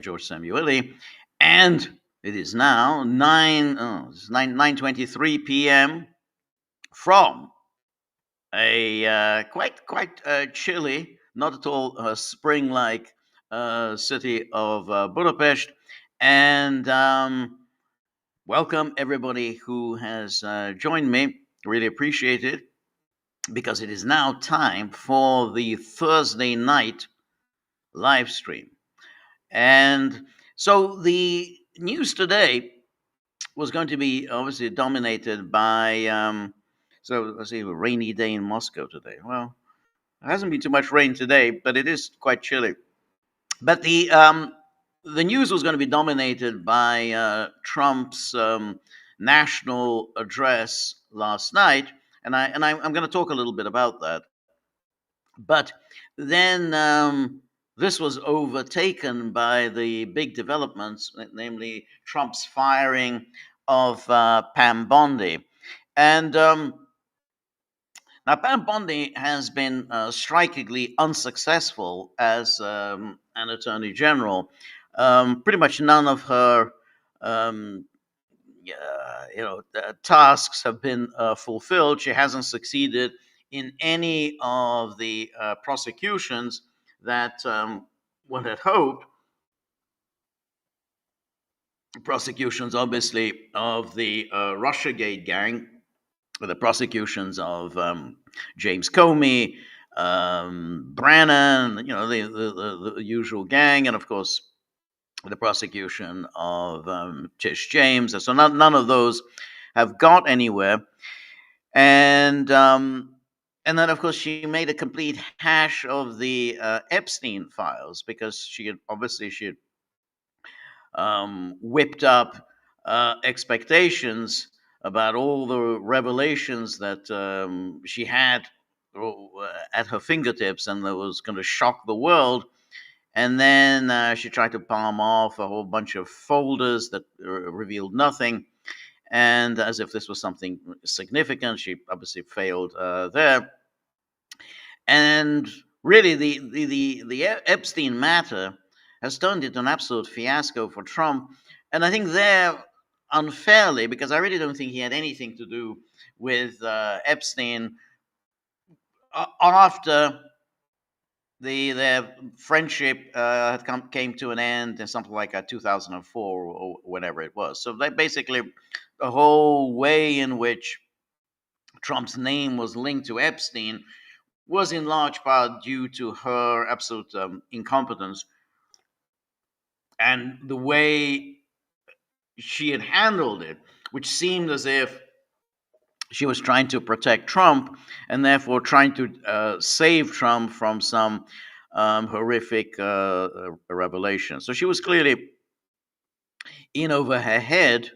George Samueli, and it is now 9:23 p.m. from a quite chilly, not at all spring-like city of Budapest, and welcome everybody who has joined me. Really appreciate it because it is now time for the Thursday night live stream. And so the news today was going to be obviously dominated by, so let's see, a rainy day in Moscow today. Well, there hasn't been too much rain today, but it is quite chilly. But the news was going to be dominated by Trump's national address last night, I'm going to talk a little bit about that. But then this was overtaken by the big developments, namely Trump's firing of Pam Bondi. And now, Pam Bondi has been strikingly unsuccessful as an attorney general. Pretty much none of her tasks have been fulfilled. She hasn't succeeded in any of the prosecutions that one had hoped. Prosecutions, obviously, of the Russiagate gang, the prosecutions of James Comey, Brennan, the usual gang, and of course the prosecution of Tish James. So none of those have got anywhere. And then, of course, she made a complete hash of the Epstein files because she had whipped up expectations about all the revelations that she had at her fingertips and that was going to shock the world. And then she tried to palm off a whole bunch of folders that revealed nothing. And as if this was something significant, she obviously failed there. And really, the Epstein matter has turned into an absolute fiasco for Trump. And I think there, unfairly, because I really don't think he had anything to do with Epstein after their friendship came to an end in something like 2004 or whatever it was. So they basically, the whole way in which Trump's name was linked to Epstein was in large part due to her absolute incompetence and the way she had handled it, which seemed as if she was trying to protect Trump and therefore trying to save Trump from some horrific revelation. So she was clearly in over her head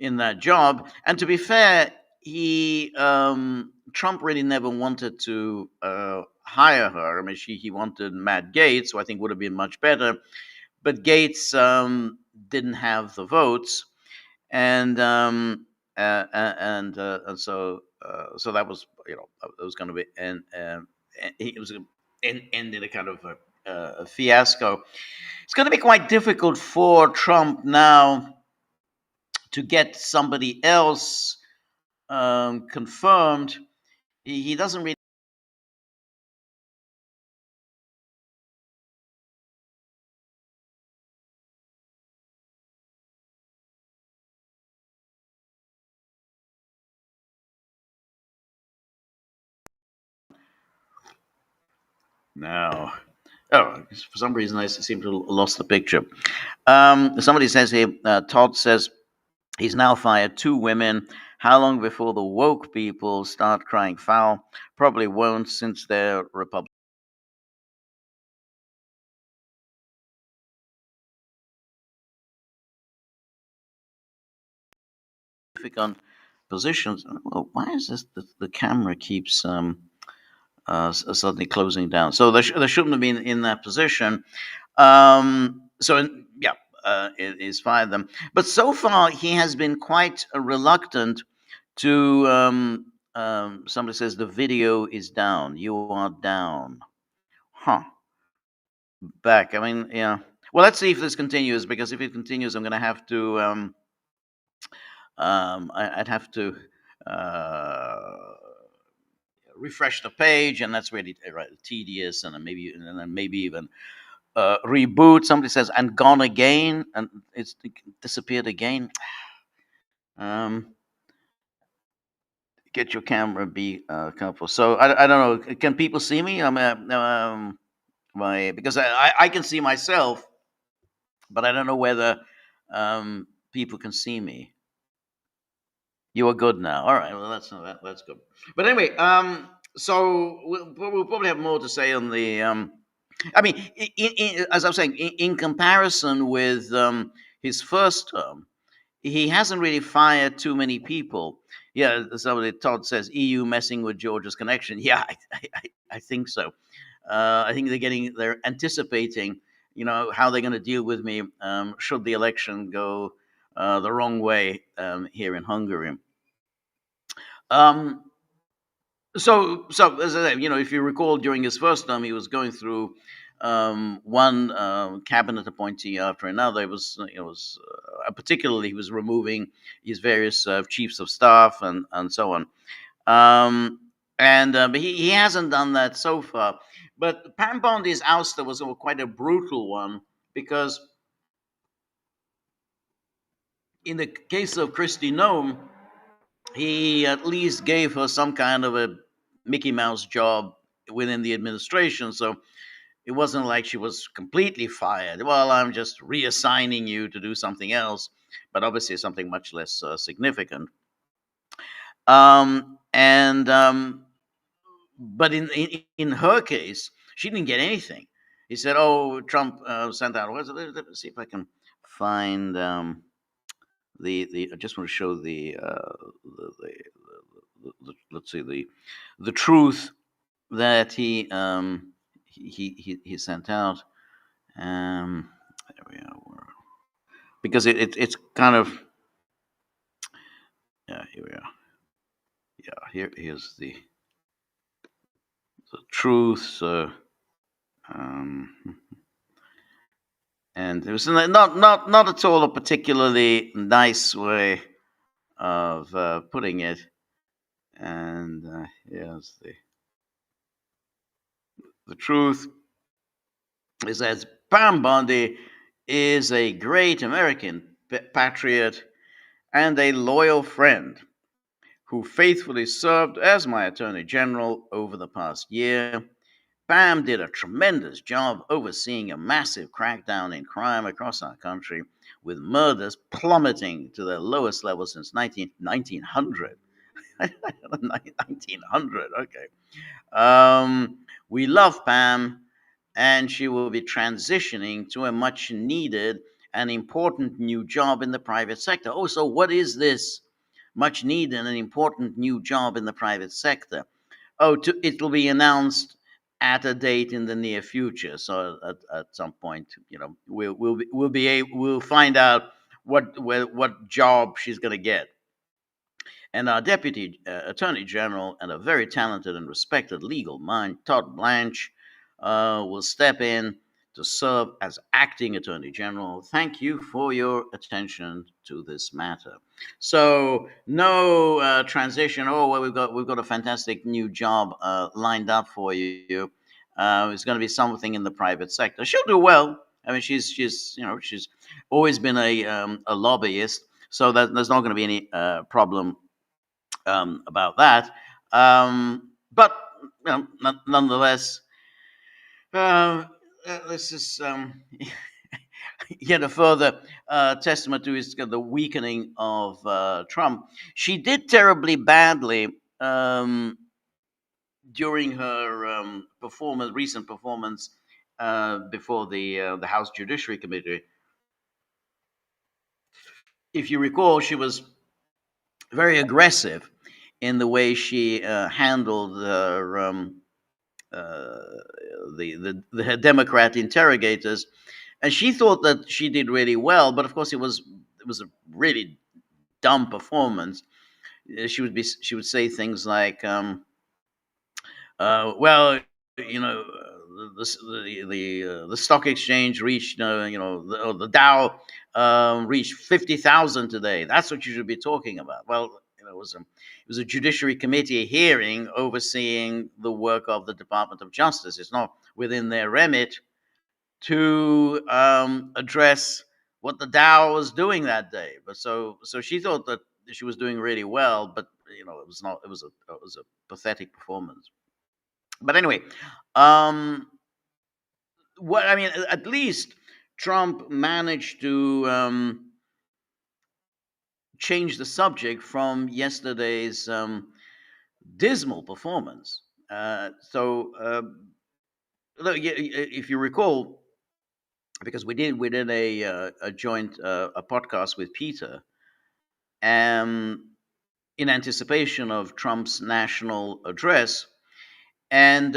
in that job. And to be fair, Trump really never wanted to hire her. I mean, he wanted Matt Gaetz, who I think would have been much better, but Gaetz didn't have the votes, and so that was it was going to be and it was end in a kind of a fiasco. It's going to be quite difficult for Trump now to get somebody else confirmed. He doesn't really. No. Oh, for some reason I seem to have lost the picture. Somebody says here, Todd says he's now fired 2 women. How long before the woke people start crying foul? Probably won't, since they're Republican positions. Well, why is this? The camera keeps suddenly closing down. So they shouldn't have been in that position. Yeah, it is fired them. But so far, he has been quite reluctant to. Somebody says the video is down. You are down. Huh. Back. I mean, yeah. Well, let's see if this continues, because if it continues, I'm going to have to. I'd have to refresh the page, and that's really tedious, and then maybe even reboot. Somebody says and gone again, and it's disappeared again. Um, get your camera, be careful. So I don't know. Can people see me? My because I can see myself, but I don't know whether people can see me. You are good now. All right. Well, that's good. But anyway, so we'll probably have more to say on the. I mean, as I was saying, in comparison with his first term, he hasn't really fired too many people. Yeah, somebody Todd says EU messing with Georgia's connection. Yeah, I think so. I think they're anticipating, how they're going to deal with me should the election go the wrong way here in Hungary. Um, so as I say, if you recall, during his first term, he was going through one cabinet appointee after another. It was particularly he was removing his various chiefs of staff and so on. Um, but he hasn't done that so far. But Pam Bondi's ouster was quite a brutal one, because in the case of Christy Nome, he at least gave her some kind of a Mickey Mouse job within the administration. So it wasn't like she was completely fired. Well, I'm just reassigning you to do something else, but obviously something much less significant. And But in her case, she didn't get anything. He said, "Oh, Trump sent out." Let's see if I can find the. I just want to show let's see the truth that he sent out. There we are. Because it's kind of, yeah, here we are. Yeah, here's the truth. So, and it was not at all a particularly nice way of putting it. And here's the truth. It says Pam Bondi is a great American patriot and a loyal friend who faithfully served as my Attorney General over the past year. Pam did a tremendous job overseeing a massive crackdown in crime across our country, with murders plummeting to their lowest level since 1900. 1900, okay. We love Pam, and she will be transitioning to a much needed and important new job in the private sector. Oh, so what is this much needed and important new job in the private sector? Oh, it'll be announced at a date in the near future. So at some point, we'll find out what job she's going to get. And our Deputy Attorney General and a very talented and respected legal mind, Todd Blanche, will step in to serve as acting Attorney General. Thank you for your attention to this matter. So no transition. Oh well, we've got a fantastic new job lined up for you. It's going to be something in the private sector. She'll do well. I mean, she's always been a lobbyist, so that there's not going to be any problem about that. But nonetheless, this is yet a further testament to the weakening of Trump. She did terribly badly during her recent performance before the House Judiciary Committee. If you recall, she was very aggressive in the way she handled the Democrat interrogators, and she thought that she did really well. But of course, it was a really dumb performance. She would say things like, "Well, you know." the stock exchange reached, the Dow reached 50,000 today. That's what you should be talking about. Well, it was a Judiciary Committee hearing overseeing the work of the Department of Justice. It's not within their remit to address what the Dow was doing that day. But so she thought that she was doing really well, but it was not. It was a pathetic performance. But anyway, um, what I mean, at least Trump managed to change the subject from yesterday's dismal performance. Look, if you recall, because we did a joint a podcast with Peter, um, in anticipation of Trump's national address, and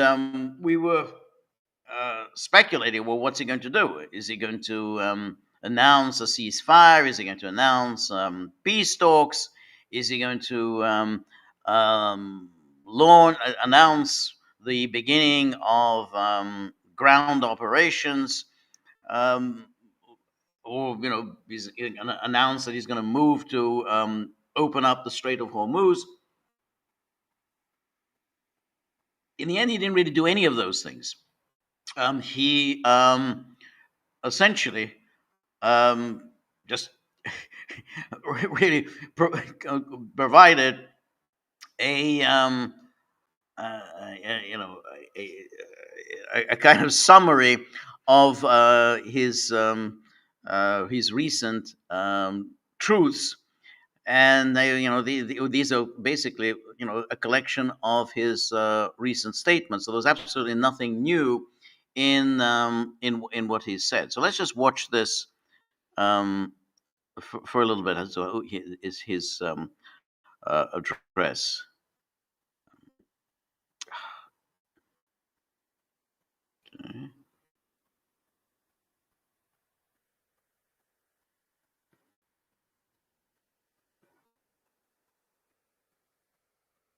we were speculating, well, what's he going to do? Is he going to announce a ceasefire? Is he going to announce peace talks? Is he going to announce the beginning of ground operations? Um, or he's going to announce that he's going to move to open up the Strait of Hormuz. In the end, he didn't really do any of those things. He essentially just really provided a a kind of summary of his recent truths, and these are basically a collection of his recent statements. So there's absolutely nothing new in what he said. So let's just watch this for a little bit. So is his address. Okay.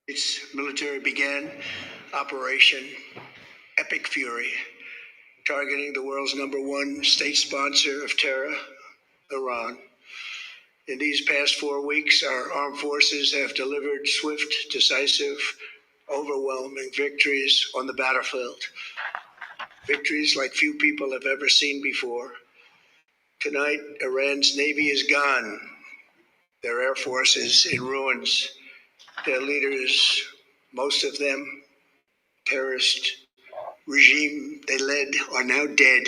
Its military began Operation Epic Fury, targeting the world's #1 state sponsor of terror, Iran. In these past 4 weeks, our armed forces have delivered swift, decisive, overwhelming victories on the battlefield. Victories like few people have ever seen before. Tonight, Iran's Navy is gone. Their Air Force is in ruins. Their leaders, most of them terrorist regime they led, are now dead.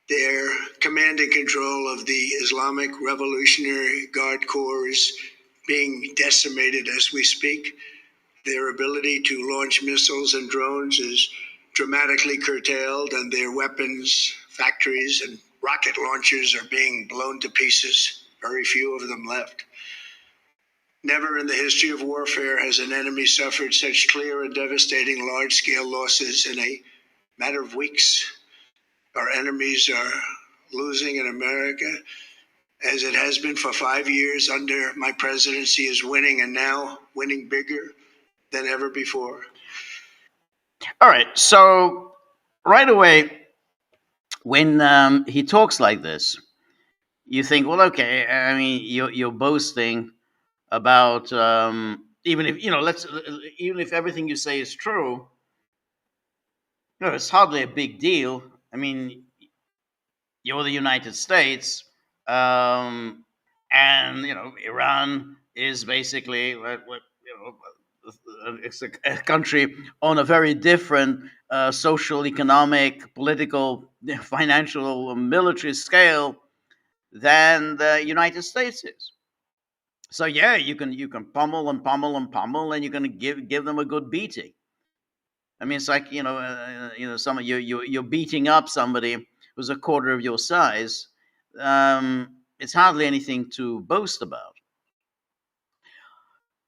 Their command and control of the Islamic Revolutionary Guard Corps is being decimated as we speak. Their ability to launch missiles and drones is dramatically curtailed, and their weapons, factories, and rocket launchers are being blown to pieces. Very few of them left. Never in the history of warfare has an enemy suffered such clear and devastating large-scale losses in a matter of weeks. Our enemies are losing in America, as it has been for 5 years under my presidency, is winning, and now winning bigger than ever before. All right. So right away, when he talks like this, you think, well, okay. I mean, you're boasting about even if even if everything you say is true, it's hardly a big deal. I mean, you're the United States, and Iran is basically it's a country on a very different social, economic, political, financial, military scale than the United States is. So yeah, you can pummel and pummel and pummel, and you're going to give them a good beating. I mean, it's like some of you're beating up somebody who's a quarter of your size. It's hardly anything to boast about.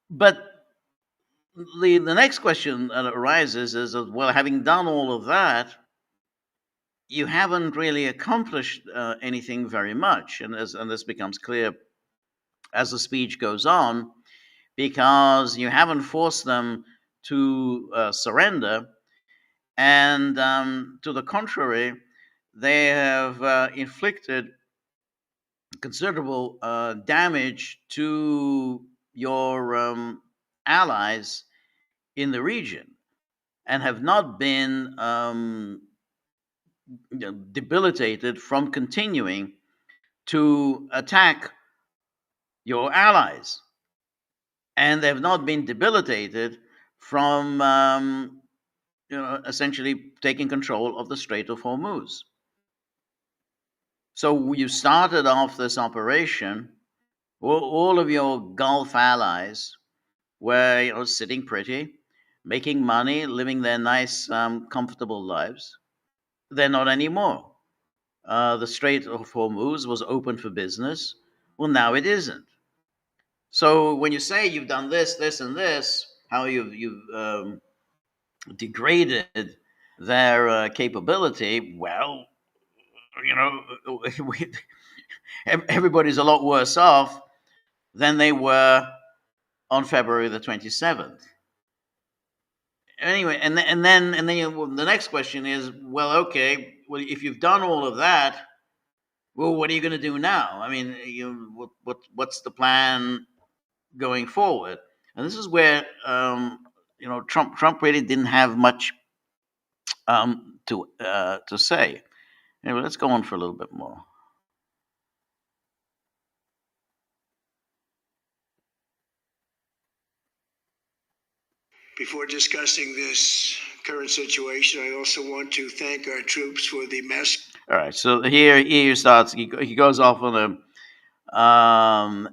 But the next question that arises is, well, having done all of that, you haven't really accomplished anything very much, and this becomes clear as the speech goes on, because you haven't forced them to surrender. And to the contrary, they have inflicted considerable damage to your allies in the region and have not been debilitated from continuing to attack your allies. And they have not been debilitated from essentially taking control of the Strait of Hormuz. So you started off this operation. All of your Gulf allies were sitting pretty, making money, living their nice, comfortable lives. They're not anymore. The Strait of Hormuz was open for business. Well, now it isn't. So when you say you've done this, this, and this, how you've degraded their capability, well, we, everybody's a lot worse off than they were on February the 27th. Anyway, the next question is, well, okay, well, if you've done all of that, well, what are you going to do now? I mean, what's the plan going forward? And this is where Trump really didn't have much to say. Anyway, let's go on for a little bit more. Before discussing this current situation, I also want to thank our troops for the mass. All right, so here he starts. He goes off on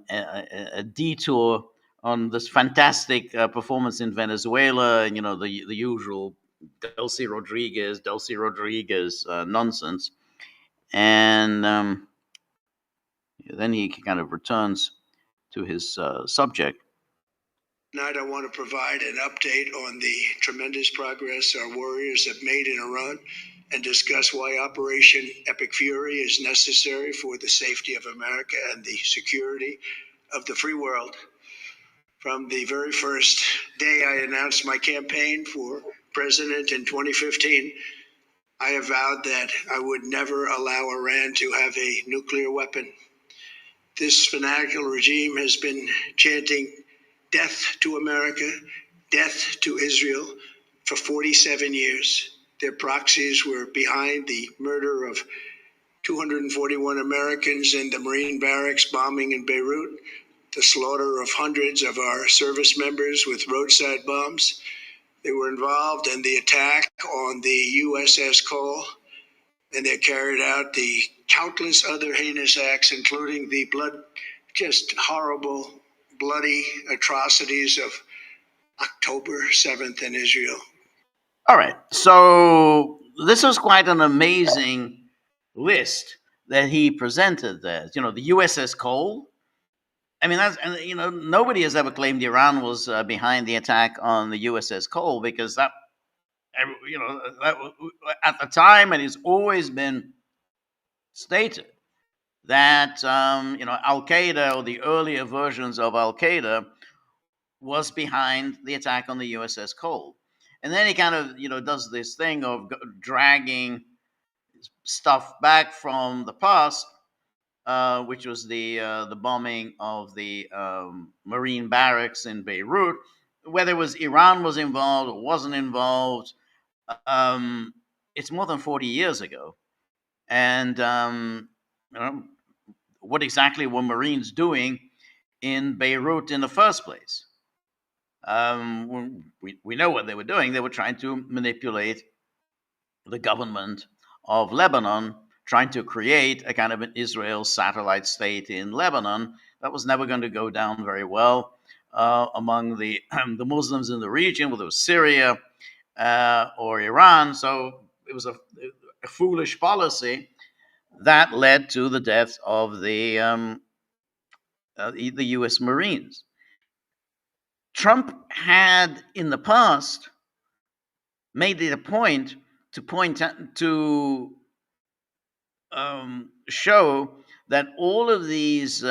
a detour on this fantastic performance in Venezuela, and the usual Delcy Rodriguez nonsense, and then he kind of returns to his subject. Tonight, I want to provide an update on the tremendous progress our warriors have made in Iran and discuss why Operation Epic Fury is necessary for the safety of America and the security of the free world. From the very first day I announced my campaign for president in 2015, I have vowed that I would never allow Iran to have a nuclear weapon. This fanatical regime has been chanting death to America, death to Israel for 47 years. Their proxies were behind the murder of 241 Americans in the Marine barracks bombing in Beirut, the slaughter of hundreds of our service members with roadside bombs. They were involved in the attack on the USS Cole, and they carried out the countless other heinous acts, including the just horrible, bloody atrocities of October 7th in Israel. All right, so this was quite an amazing list that he presented there. The USS Cole. I mean, nobody has ever claimed Iran was behind the attack on the USS Cole, because that at the time, and it's always been stated that Al Qaeda, or the earlier versions of Al Qaeda, was behind the attack on the USS Cole. And then he kind of does this thing of dragging stuff back from the past, which was the bombing of the Marine barracks in Beirut. Whether it was Iran was involved or wasn't involved, it's more than 40 years ago. And what exactly were Marines doing in Beirut in the first place? We know what they were doing. They were trying to manipulate the government of Lebanon, trying to create a kind of an Israel satellite state in Lebanon. That was never going to go down very well among the Muslims in the region, whether it was Syria or Iran. So it was a foolish policy that led to the death of the U.S. Marines. Trump had in the past made it a point to show that all of these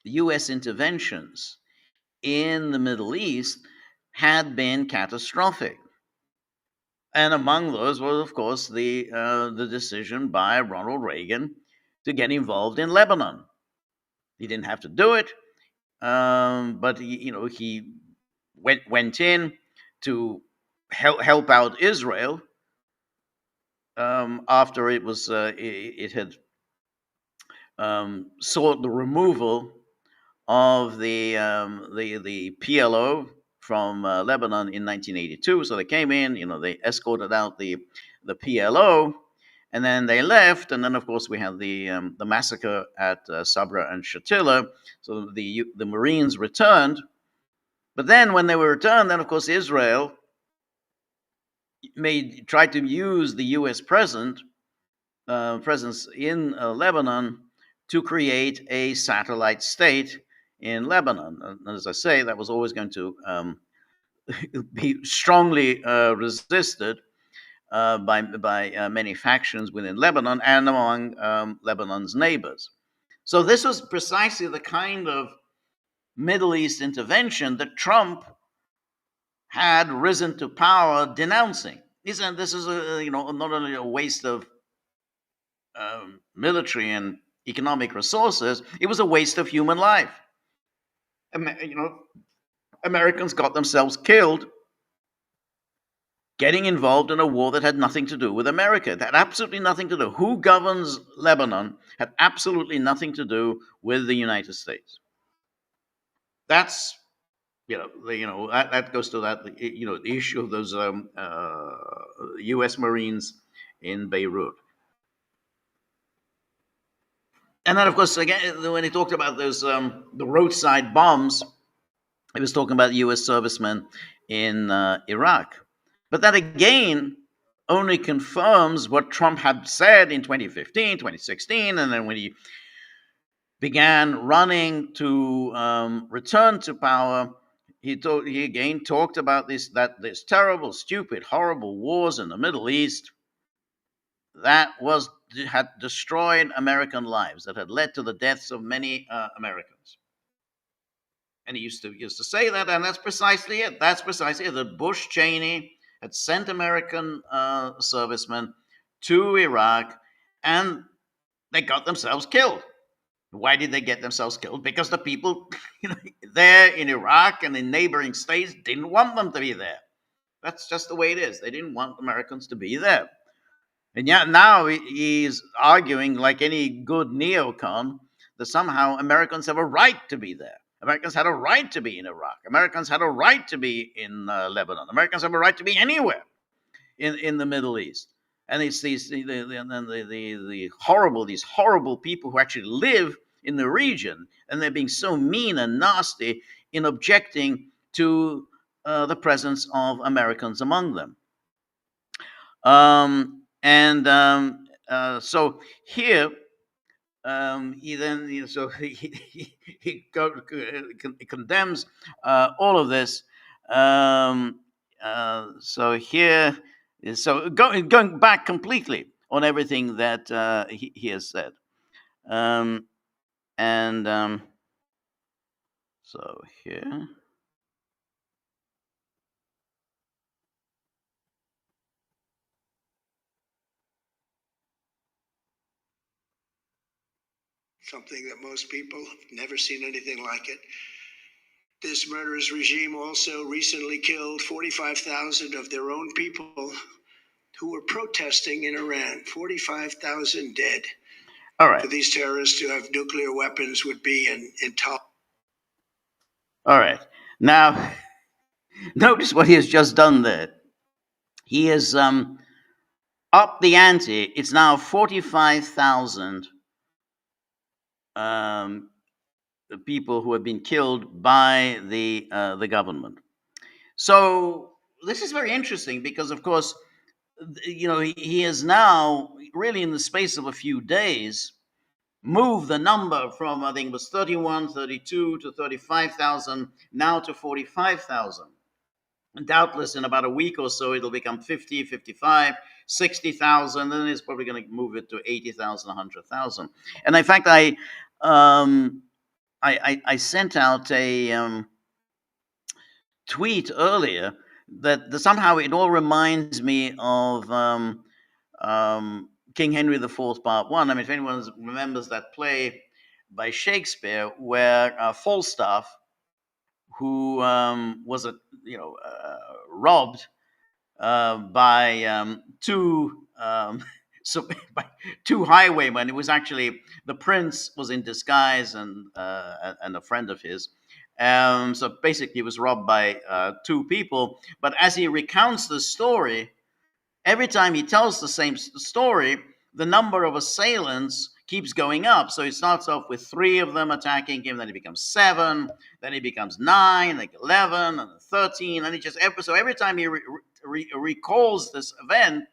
U.S. interventions in the Middle East had been catastrophic. And among those was, of course, the decision by Ronald Reagan to get involved in Lebanon. He didn't have to do it, but he went in to help out Israel after it had sought the removal of the PLO from Lebanon in 1982. So they came in, they escorted out the PLO, and then they left. And then, of course, we had the massacre at Sabra and Shatila. So the Marines returned, but then when they were returned, then of course Israel tried to use the U.S. presence in Lebanon to create a satellite state in Lebanon. And as I say, that was always going to be strongly resisted by many factions within Lebanon and among Lebanon's neighbors. So this was precisely the kind of Middle East intervention that Trump had risen to power denouncing. He said this is not only a waste of military and economic resources, it was a waste of human life. Americans got themselves killed getting involved in a war that had nothing to do with America. That had absolutely nothing to do. Who governs Lebanon had absolutely nothing to do with the United States. That's that goes to that the issue of those U.S. Marines in Beirut. And then, of course, again, when he talked about those the roadside bombs, he was talking about U.S. servicemen in Iraq. But that again only confirms what Trump had said in 2015, 2016, and then when he began running to return to power, he again talked about this terrible, stupid, horrible wars in the Middle East that had destroyed American lives, that had led to the deaths of many Americans. And he used to say that, and that's precisely it. That's precisely it. That Bush Cheney had sent American servicemen to Iraq, and they got themselves killed. Why did they get themselves killed? Because the people there in Iraq and in neighboring states didn't want them to be there. That's just the way it is. They didn't want Americans to be there. And yet now he's arguing, like any good neocon, that somehow Americans have a right to be there. Americans had a right to be in Iraq. Americans had a right to be in Lebanon. Americans have a right to be anywhere in the Middle East. And it's these horrible people who actually live in the region, and they're being so mean and nasty in objecting to the presence of Americans among them. So here, he condemns all of this. So going back completely on everything that he has said, so here. Something that most people have never seen anything like it. This murderous regime also recently killed 45,000 of their own people who were protesting in Iran. 45,000 dead. All right. For these terrorists to have nuclear weapons would be intolerable. All right. Now, notice what he has just done there. He has upped the ante. It's now 45,000 people who have been killed by the government. So this is very interesting because, of course, he has now really in the space of a few days moved the number from, I think it was 31, 32 to 35,000, now to 45,000. And doubtless in about a week or so, it'll become 50, 55, 60,000, then it's probably going to move it to 80,000, 100,000. And in fact, I sent out a tweet earlier that somehow it all reminds me of King Henry IV, Part One. I mean, if anyone remembers that play by Shakespeare, where Falstaff, who was robbed by two so by two highwaymen. It was actually the prince was in disguise and a friend of his. So basically, he was robbed by two people. But as he recounts the story, every time he tells the same story, the number of assailants keeps going up. So he starts off with three of them attacking him, then it becomes seven, then it becomes nine, like 11, and 13, and so every time he recalls this event,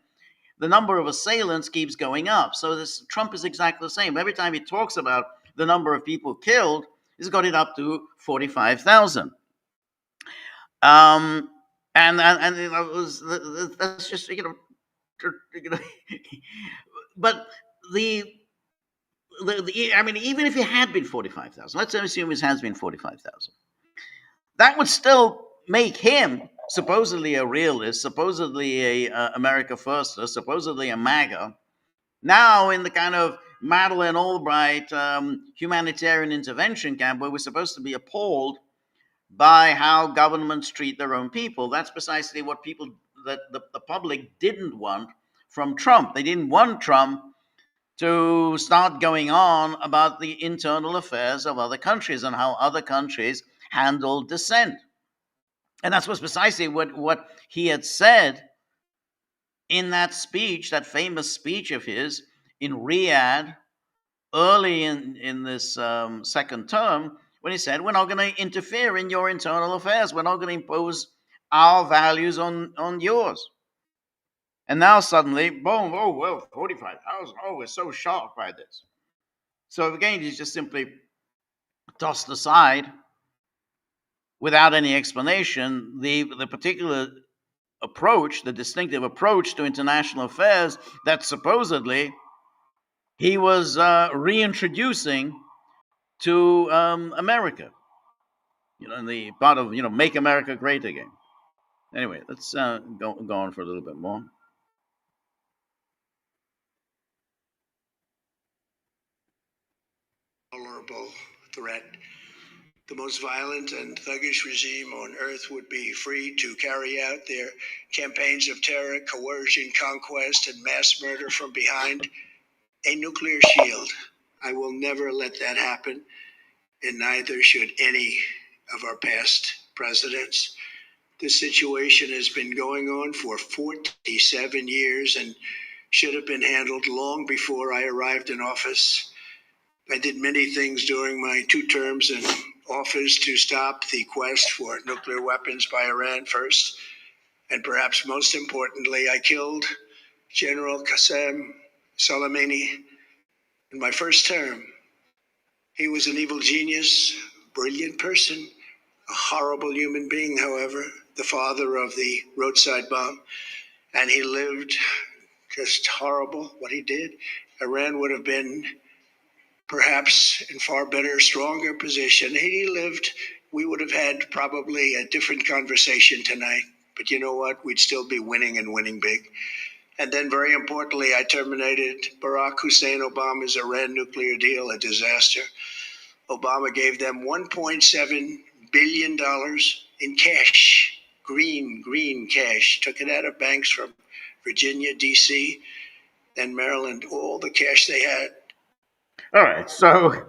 the number of assailants keeps going up. So this Trump is exactly the same. Every time he talks about the number of people killed, he's got it up to 45,000. And that's just but the, I mean, even if it had been 45,000, let's assume it has been 45,000, that would still make him supposedly a realist, supposedly a America Firster, supposedly a MAGA. Now in the kind of Madeleine Albright humanitarian intervention camp where we're supposed to be appalled by how governments treat their own people. That's precisely what people, that the public didn't want from Trump. They didn't want Trump to start going on about the internal affairs of other countries and how other countries handle dissent. And that's was precisely what he had said in that speech, that famous speech of his in Riyadh early in this second term, when he said, "We're not going to interfere in your internal affairs. We're not going to impose our values on yours." And now suddenly, boom, oh, well, 45,000. Oh, we're so shocked by this. So again, he's just simply tossed aside without any explanation the particular approach, the distinctive approach to international affairs that supposedly he was reintroducing to America, in the part of, make America great again. Anyway, let's go on for a little bit more. Vulnerable threat. The most violent and thuggish regime on earth would be free to carry out their campaigns of terror, coercion, conquest, and mass murder from behind a nuclear shield. I will never let that happen, and neither should any of our past presidents. This situation has been going on for 47 years and should have been handled long before I arrived in office. I did many things during my 2 terms in office to stop the quest for nuclear weapons by Iran first, and perhaps most importantly, I killed General Qasem Soleimani in my first term. He was an evil genius, brilliant person, a horrible human being, however, the father of the roadside bomb, and he lived just horrible what he did. Iran would have been perhaps in far better, stronger position. Had he lived, we would have had probably a different conversation tonight. But you know what? We'd still be winning and winning big. And then very importantly, I terminated Barack Hussein Obama's Iran nuclear deal, a disaster. Obama gave them $1.7 billion in cash, green cash, took it out of banks from Virginia, D.C., and Maryland, all the cash they had. All right, so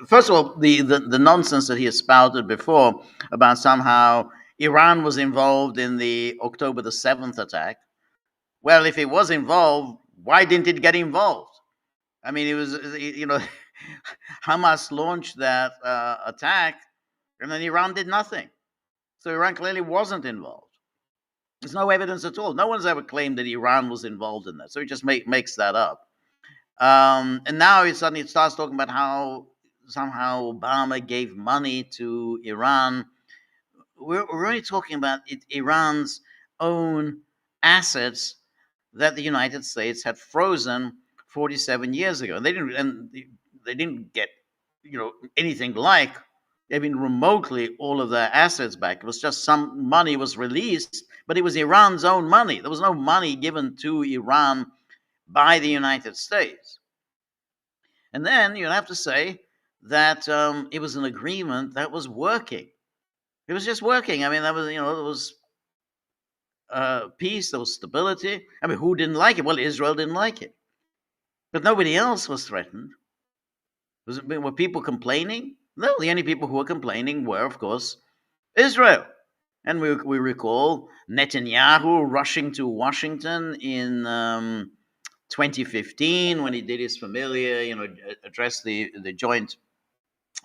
first of all, the nonsense that he has spouted before about somehow Iran was involved in the October the 7th attack. Well, if it was involved, why didn't it get involved? I mean, it was, Hamas launched that attack, and then Iran did nothing. So Iran clearly wasn't involved. There's no evidence at all. No one's ever claimed that Iran was involved in that. So he just makes that up. And now he suddenly starts talking about how somehow Obama gave money to Iran. We're really talking about Iran's own assets that the United States had frozen 47 years ago, and they didn't get anything like even remotely all of their assets back. It was just some money was released, but it was Iran's own money. There was no money given to Iran by the United States. And then you'd have to say that it was an agreement that was working. It was just working. I mean, that was, there was peace, there was stability. I mean, who didn't like it? Well, Israel didn't like it, but nobody else was threatened. Were people complaining? No, the only people who were complaining were, of course, Israel. And we recall Netanyahu rushing to Washington in 2015 when he did his familiar, address the joint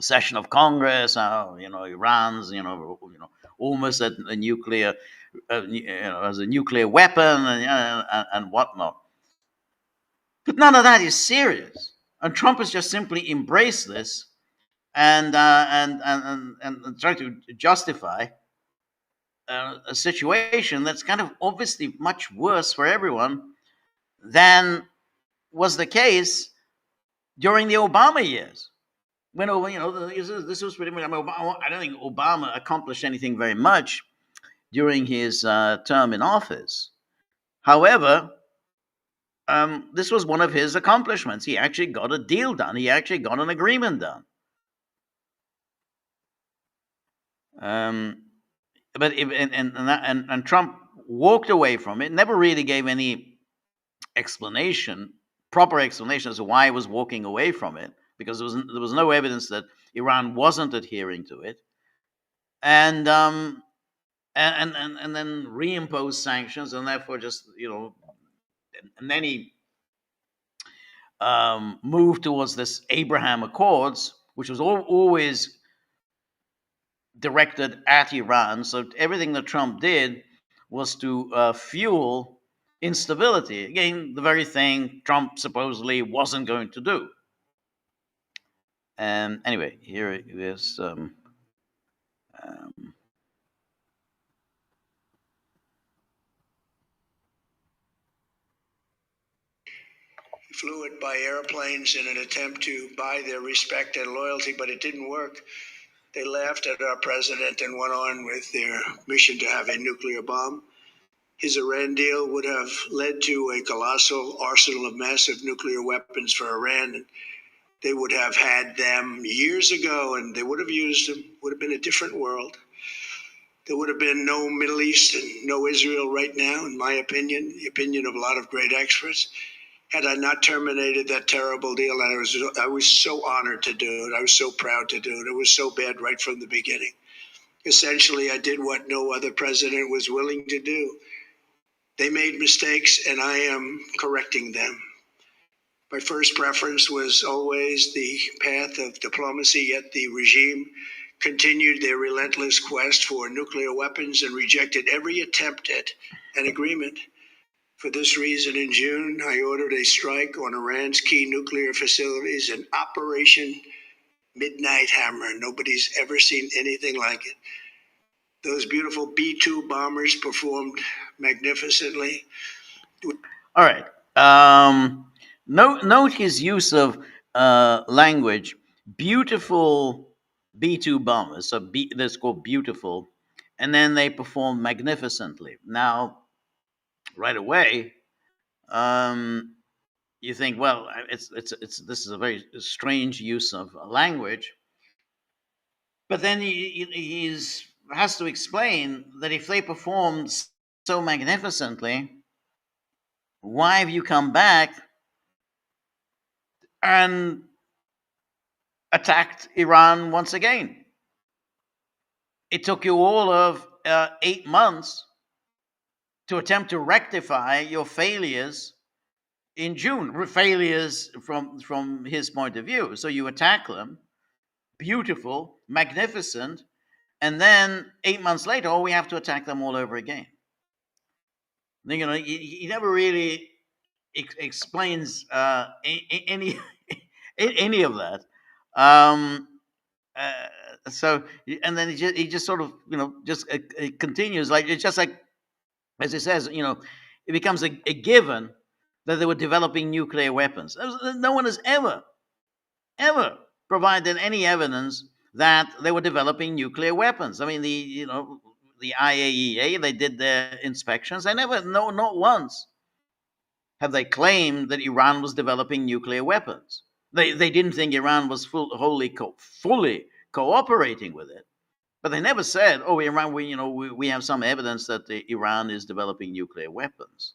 session of Congress. Iran's, almost at a nuclear, as a nuclear weapon and whatnot. But none of that is serious, and Trump has just simply embraced this and try to justify a situation that's kind of obviously much worse for everyone than was the case during the Obama years. When this was pretty much. I don't think Obama accomplished anything very much during his term in office. However, this was one of his accomplishments. He actually got a deal done. He actually got an agreement done. But and Trump walked away from it. Never really gave any proper explanation as to why he was walking away from it, because there was no evidence that Iran wasn't adhering to it, and then reimpose sanctions, and therefore just and then he moved towards this Abraham Accords, which was always directed at Iran. So everything that Trump did was to fuel instability. Again, the very thing Trump supposedly wasn't going to do. And anyway, here it is. Flew it by airplanes in an attempt to buy their respect and loyalty, but it didn't work. They laughed at our president and went on with their mission to have a nuclear bomb. His Iran deal would have led to a colossal arsenal of massive nuclear weapons for Iran. And they would have had them years ago, and they would have used them. It would have been a different world. There would have been no Middle East and no Israel right now, in my opinion, the opinion of a lot of great experts, had I not terminated that terrible deal. And I was so honored to do it. I was so proud to do it. It was so bad right from the beginning. Essentially, I did what no other president was willing to do. They made mistakes, and I am correcting them. My first preference was always the path of diplomacy, yet the regime continued their relentless quest for nuclear weapons and rejected every attempt at an agreement. For this reason, in June, I ordered a strike on Iran's key nuclear facilities, an Operation Midnight Hammer. Nobody's ever seen anything like it. Those beautiful B-2 bombers performed magnificently. All right. Note his use of language. Beautiful B-2 bombers. So that's called beautiful. And then they perform magnificently. Now, right away, you think, well, this is a very strange use of language. But then he has to explain that if they performed so magnificently, why have you come back and attacked Iran once again? It took you all of 8 months to attempt to rectify your failures in June, failures from his point of view. So you attack them, beautiful, magnificent, and then 8 months later, we have to attack them all over again. He never really explains any of that. So, and then he just sort of, it continues. Like, it's just like, as he says, it becomes a given that they were developing nuclear weapons. No one has ever provided any evidence that they were developing nuclear weapons. I mean, the IAEA, they did their inspections. They never, no, not once have they claimed that Iran was developing nuclear weapons. They didn't think Iran was fully cooperating with it, but they never said, "Oh, Iran, we have some evidence that Iran is developing nuclear weapons."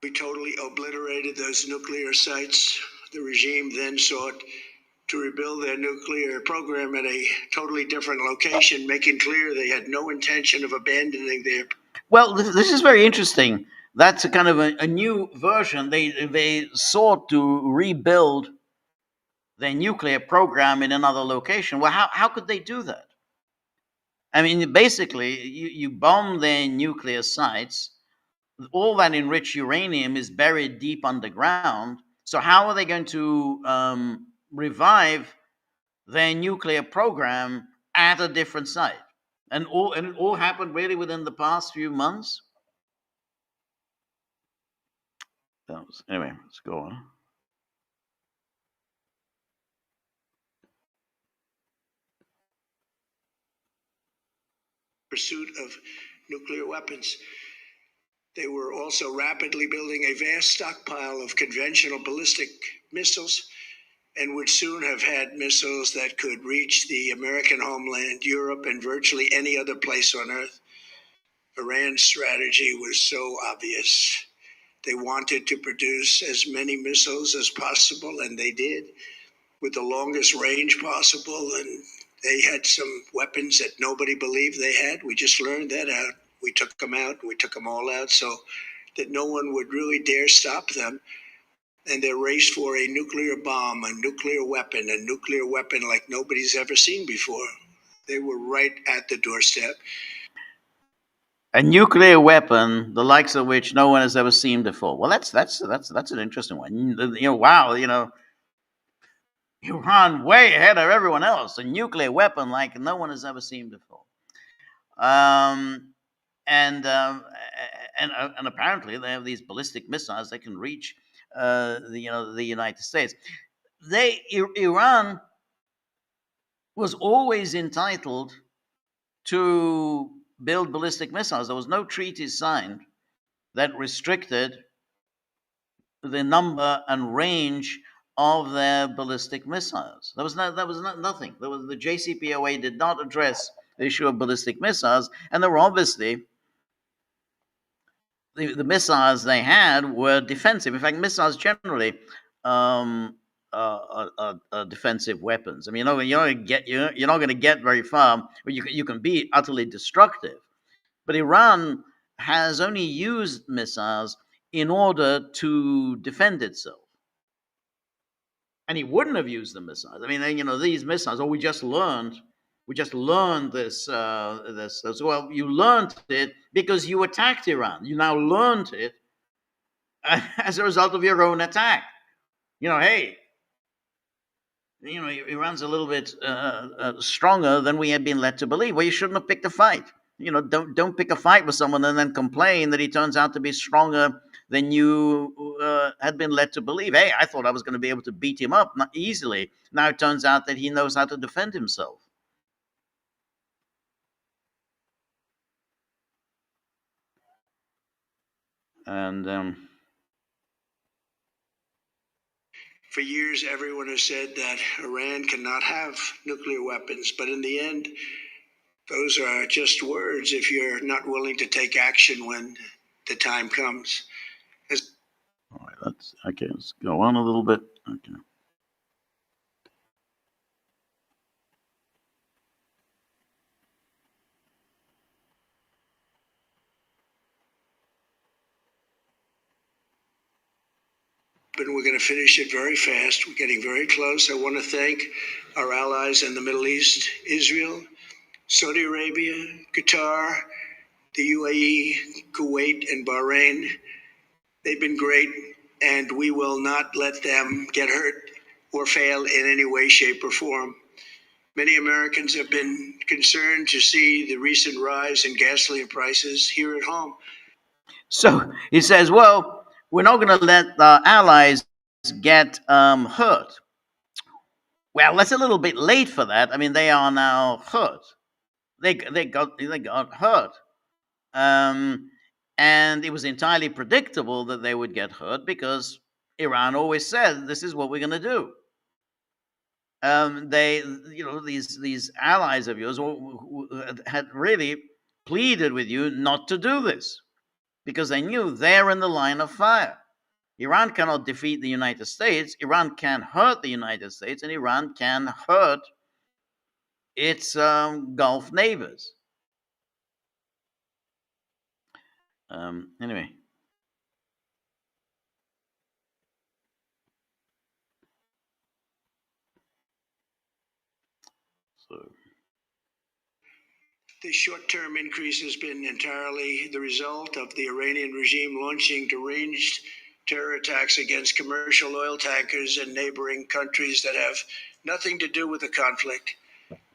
We totally obliterated those nuclear sites. The regime then sought to rebuild their nuclear program at a totally different location, making clear they had no intention of abandoning their. Well, this is very interesting. That's a kind of a new version. They sought to rebuild their nuclear program in another location. Well, how could they do that? I mean, basically, you bomb their nuclear sites. All that enriched uranium is buried deep underground. So how are they going to revive their nuclear program at a different site? And it all happened really within the past few months. Anyway, let's go on. Pursuit of nuclear weapons. They were also rapidly building a vast stockpile of conventional ballistic missiles and would soon have had missiles that could reach the American homeland, Europe, and virtually any other place on Earth. Iran's strategy was so obvious. They wanted to produce as many missiles as possible, and they did, with the longest range possible. And they had some weapons that nobody believed they had. We just learned that out. We took them out. We took them all out so that no one would really dare stop them. And their race for a nuclear bomb, a nuclear weapon like nobody's ever seen before. They were right at the doorstep. A nuclear weapon, the likes of which no one has ever seen before. Well, that's an interesting one. Wow, Iran way ahead of everyone else. A nuclear weapon like no one has ever seen before. And apparently they have these ballistic missiles that can reach the United States. Iran was always entitled to build ballistic missiles. There was no treaty signed that restricted the number and range of their ballistic missiles. There was nothing. The JCPOA did not address the issue of ballistic missiles, and there were obviously the missiles they had were defensive. In fact, missiles generally are defensive weapons. I mean, you're not going to get very far. You can be utterly destructive, but Iran has only used missiles in order to defend itself. And he wouldn't have used the missiles. I mean, these missiles. Oh, we just learned this. Well, you learned it because you attacked Iran. You now learned it as a result of your own attack. Hey, Iran's a little bit stronger than we had been led to believe. Well, you shouldn't have picked a fight. Don't pick a fight with someone and then complain that he turns out to be stronger than you had been led to believe. Hey, I thought I was going to be able to beat him up easily. Now it turns out that he knows how to defend himself. And for years, everyone has said that Iran cannot have nuclear weapons, but in the end, those are just words if you're not willing to take action when the time comes. All right, let's go on a little bit. Okay. And we're going to finish it very fast. We're getting very close. I want to thank our allies in the Middle East, Israel, Saudi Arabia, Qatar, the UAE, Kuwait, and Bahrain. They've been great, and we will not let them get hurt or fail in any way, shape, or form. Many Americans have been concerned to see the recent rise in gasoline prices here at home. So he says, well, we're not going to let the allies get hurt. Well, that's a little bit late for that. I mean, they are now hurt. They got hurt, um, and it was entirely predictable that they would get hurt because Iran always said, "This is what we're going to do." They, these allies of yours who had really pleaded with you not to do this because they knew they're in the line of fire. Iran cannot defeat the United States. Iran can hurt the United States, and Iran can hurt its Gulf neighbors. Anyway. So. The short-term increase has been entirely the result of the Iranian regime launching deranged terror attacks against commercial oil tankers in neighboring countries that have nothing to do with the conflict.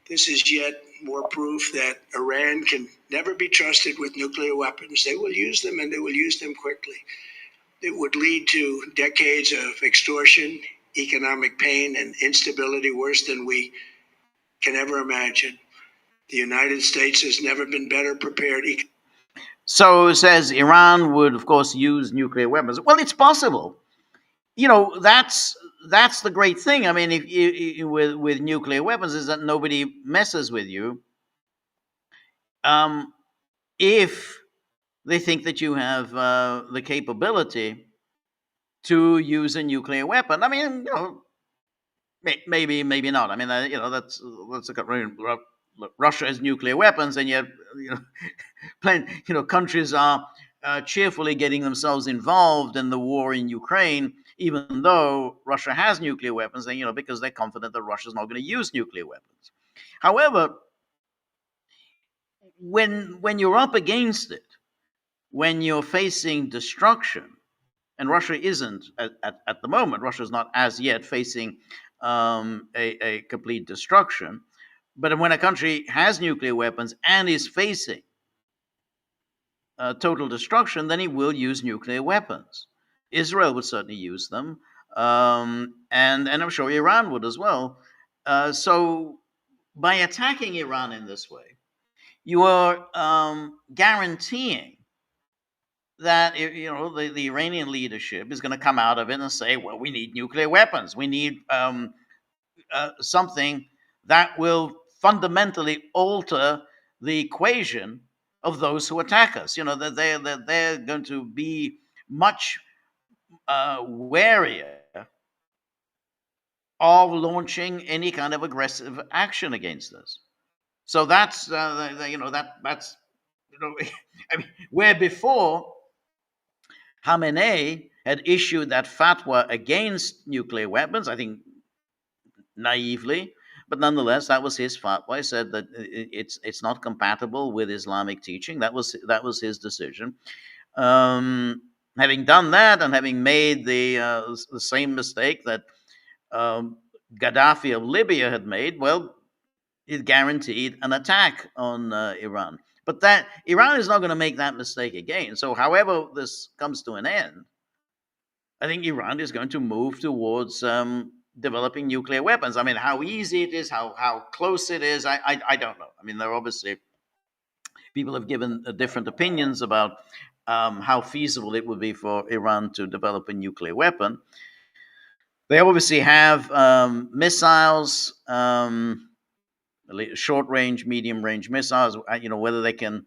This is yet more proof that Iran can never be trusted with nuclear weapons. They will use them, and they will use them quickly. It would lead to decades of extortion, economic pain, and instability worse than we can ever imagine. The United States has never been better prepared. So it says Iran would, of course, use nuclear weapons. Well, it's possible. That's the great thing. I mean, if with nuclear weapons is that nobody messes with you. If they think that you have the capability to use a nuclear weapon, I mean, maybe not. I mean, that's Russia has nuclear weapons, and yet, countries are cheerfully getting themselves involved in the war in Ukraine, even though Russia has nuclear weapons, and because they're confident that Russia's not going to use nuclear weapons. However, when you're up against it, when you're facing destruction, and Russia isn't at the moment. Russia's not as yet facing a complete destruction. But when a country has nuclear weapons and is facing total destruction, then it will use nuclear weapons. Israel would certainly use them, and I'm sure Iran would as well. So by attacking Iran in this way, you are guaranteeing that the Iranian leadership is going to come out of it and say, well, we need nuclear weapons. We need something that will fundamentally alter the equation of those who attack us. That they're going to be much warier of launching any kind of aggressive action against us. So that's that's I mean, where before Khamenei had issued that fatwa against nuclear weapons, I think naively, but nonetheless, that was his fatwa. He said that it's not compatible with Islamic teaching. That was his decision. Having done that, and having made the same mistake that Gaddafi of Libya had made, well, it guaranteed an attack on Iran. But that Iran is not going to make that mistake again. So, however this comes to an end, I think Iran is going to move towards developing nuclear weapons. I mean, how easy it is, how close it is, I don't know. I mean, there are obviously people have given different opinions about how feasible it would be for Iran to develop a nuclear weapon. They obviously have missiles. Short range, medium range missiles. Whether they can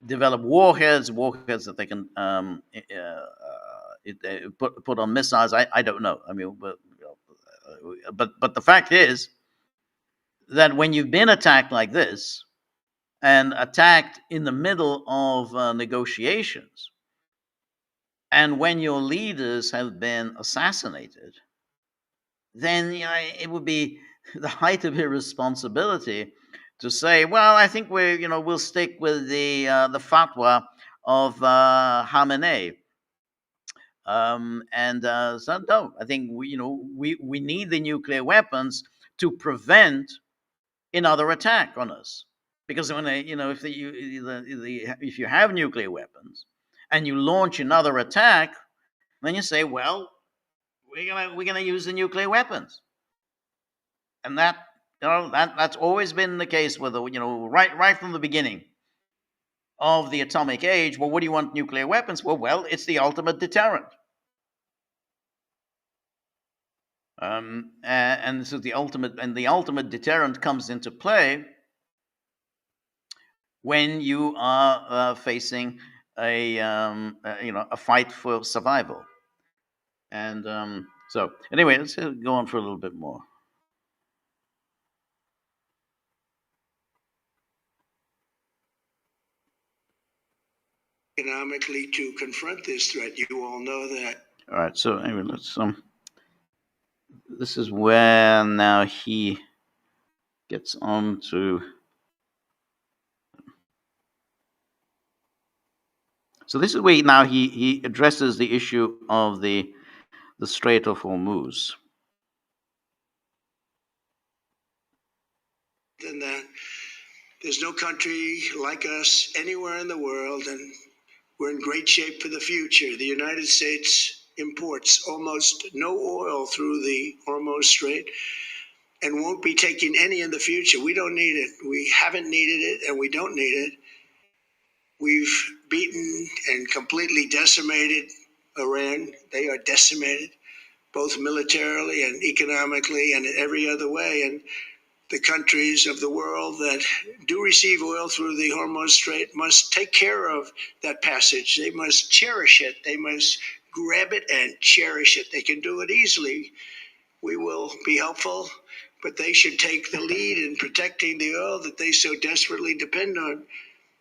develop warheads that they can put on missiles. I don't know. I mean, but the fact is that when you've been attacked like this, and attacked in the middle of negotiations, and when your leaders have been assassinated, then it would be the height of irresponsibility to say, well, I think we'll stick with the fatwa of Khamenei. So no, I think we need the nuclear weapons to prevent another attack on us. Because when they, if if you have nuclear weapons and you launch another attack, then you say, well, we're gonna use the nuclear weapons, and that's always been the case with the right from the beginning of the atomic age. Well, what do you want nuclear weapons? Well, it's the ultimate deterrent. And so the ultimate deterrent comes into play when you are facing a fight for survival. And so anyway, let's go on for a little bit more. Economically, to confront this threat, you all know that. All right. So anyway, let's this is where now he gets on to. So this is where now he addresses the issue of the Strait of Hormuz. Than that, there's no country like us anywhere in the world, and we're in great shape for the future. The United States imports almost no oil through the Hormuz Strait and won't be taking any in the future. We don't need it. We haven't needed it, and we don't need it. We've beaten and completely decimated Iran. They are decimated, both militarily and economically and in every other way. And the countries of the world that do receive oil through the Hormuz Strait must take care of that passage. They must cherish it. They must grab it and cherish it. They can do it easily. We will be helpful, but they should take the lead in protecting the oil that they so desperately depend on.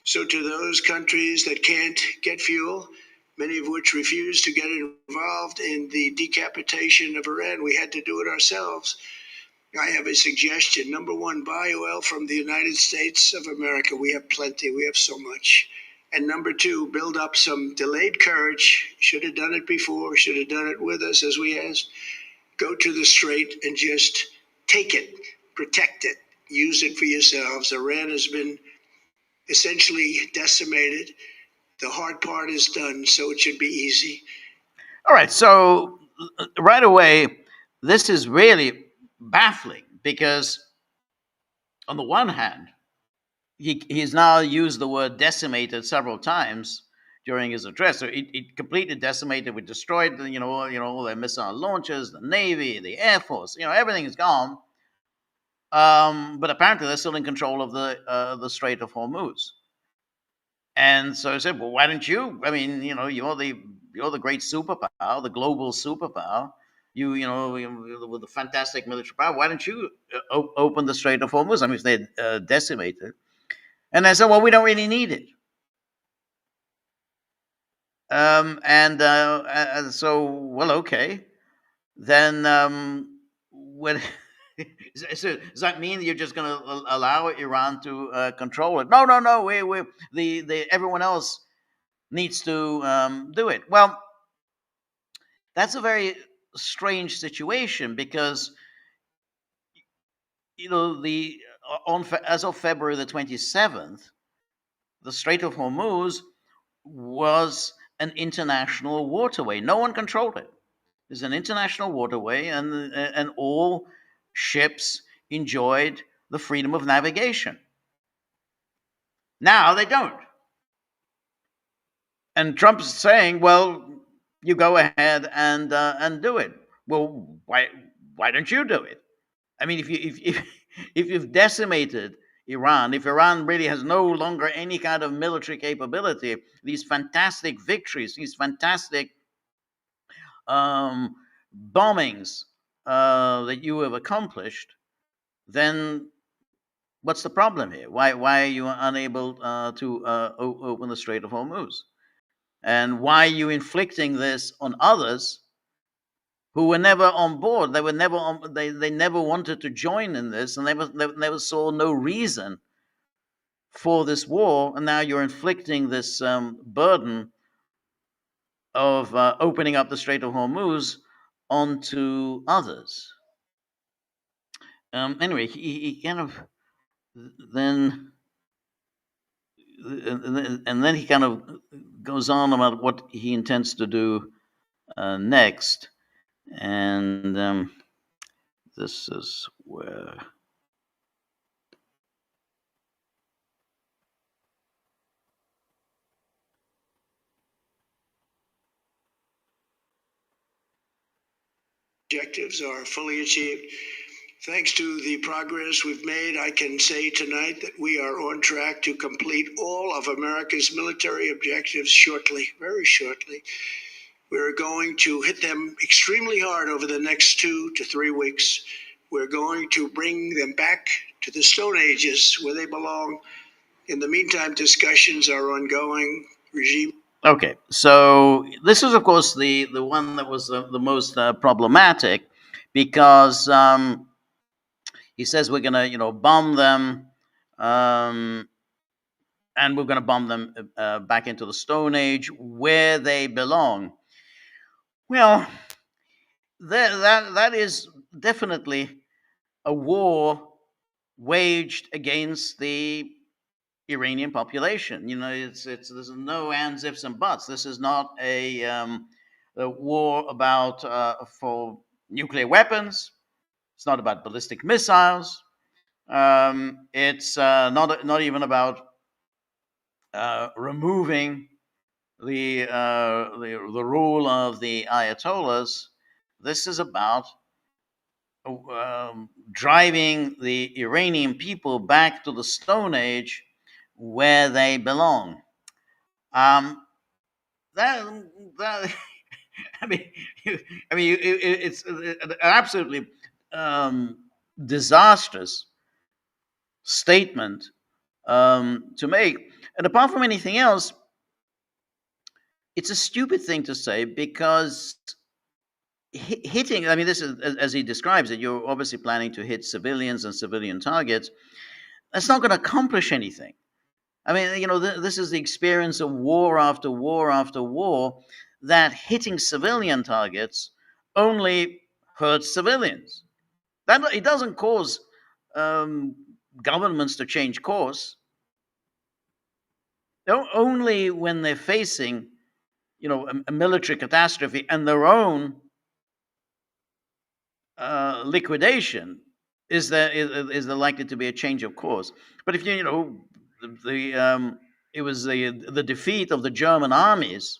So to those countries that can't get fuel, many of which refuse to get involved in the decapitation of Iran, we had to do it ourselves. I have a suggestion. Number one, buy oil from the United States of America. We have plenty. We have so much. And number two, build up some delayed courage. Should have done it before. Should have done it with us, as we asked. Go to the Strait and just take it, protect it, use it for yourselves. Iran has been essentially decimated. The hard part is done, so it should be easy. All right. So right away, this is really baffling because, on the one hand, he's now used the word decimated several times during his address. So it completely decimated. We destroyed, all their missile launchers, the Navy, the Air Force. Everything is gone. But apparently, they're still in control of the Strait of Hormuz. And so I said, well, why don't you? I mean, you're the great superpower, the global superpower. With the fantastic military power, why don't you open the Strait of Hormuz? I mean, if they're decimated. And I said, well, we don't really need it. So, well, okay. Then when so does that mean you're just going to allow Iran to control it? No. Everyone else needs to do it. Well, that's a very strange situation because as of February the 27th, the Strait of Hormuz was an international waterway. No one controlled it. It's an international waterway, and all ships enjoyed the freedom of navigation. Now they don't. And Trump's saying, well, you go ahead and do it. Well, why don't you do it? I mean, if you've decimated Iran, if Iran really has no longer any kind of military capability, these fantastic victories, these fantastic bombings that you have accomplished, then what's the problem here? Why are you unable to open the Strait of Hormuz? And why are you inflicting this on others who were never on board? They were never they never wanted to join in this, and they never saw no reason for this war. And now you're inflicting this burden of opening up the Strait of Hormuz onto others. Anyway, he kind of then and then he kind of goes on about what he intends to do next, and this is where. Objectives are fully achieved. Thanks to the progress we've made, I can say tonight that we are on track to complete all of America's military objectives shortly, very shortly. We're going to hit them extremely hard over the next 2 to 3 weeks. We're going to bring them back to the Stone Ages where they belong. In the meantime, discussions are ongoing. Okay, so this is, of course, the one that was the most problematic, because he says we're going to, bomb them, and we're going to bomb them back into the Stone Age where they belong. Well, that is definitely a war waged against the Iranian population. There's no ands, ifs, and buts. This is not a war about for nuclear weapons. It's not about ballistic missiles. It's not even about removing the rule of the Ayatollahs. This is about driving the Iranian people back to the Stone Age where they belong. Um, that, that I mean, it's an absolutely disastrous statement to make. And apart from anything else, it's a stupid thing to say, because hitting, I mean, this is, as he describes it, you're obviously planning to hit civilians and civilian targets. That's not going to accomplish anything. I mean, this is the experience of war after war after war, that hitting civilian targets only hurts civilians. That it doesn't cause governments to change course. Only when they're facing, a military catastrophe and their own liquidation is there likely to be a change of course. But if it was the defeat of the German armies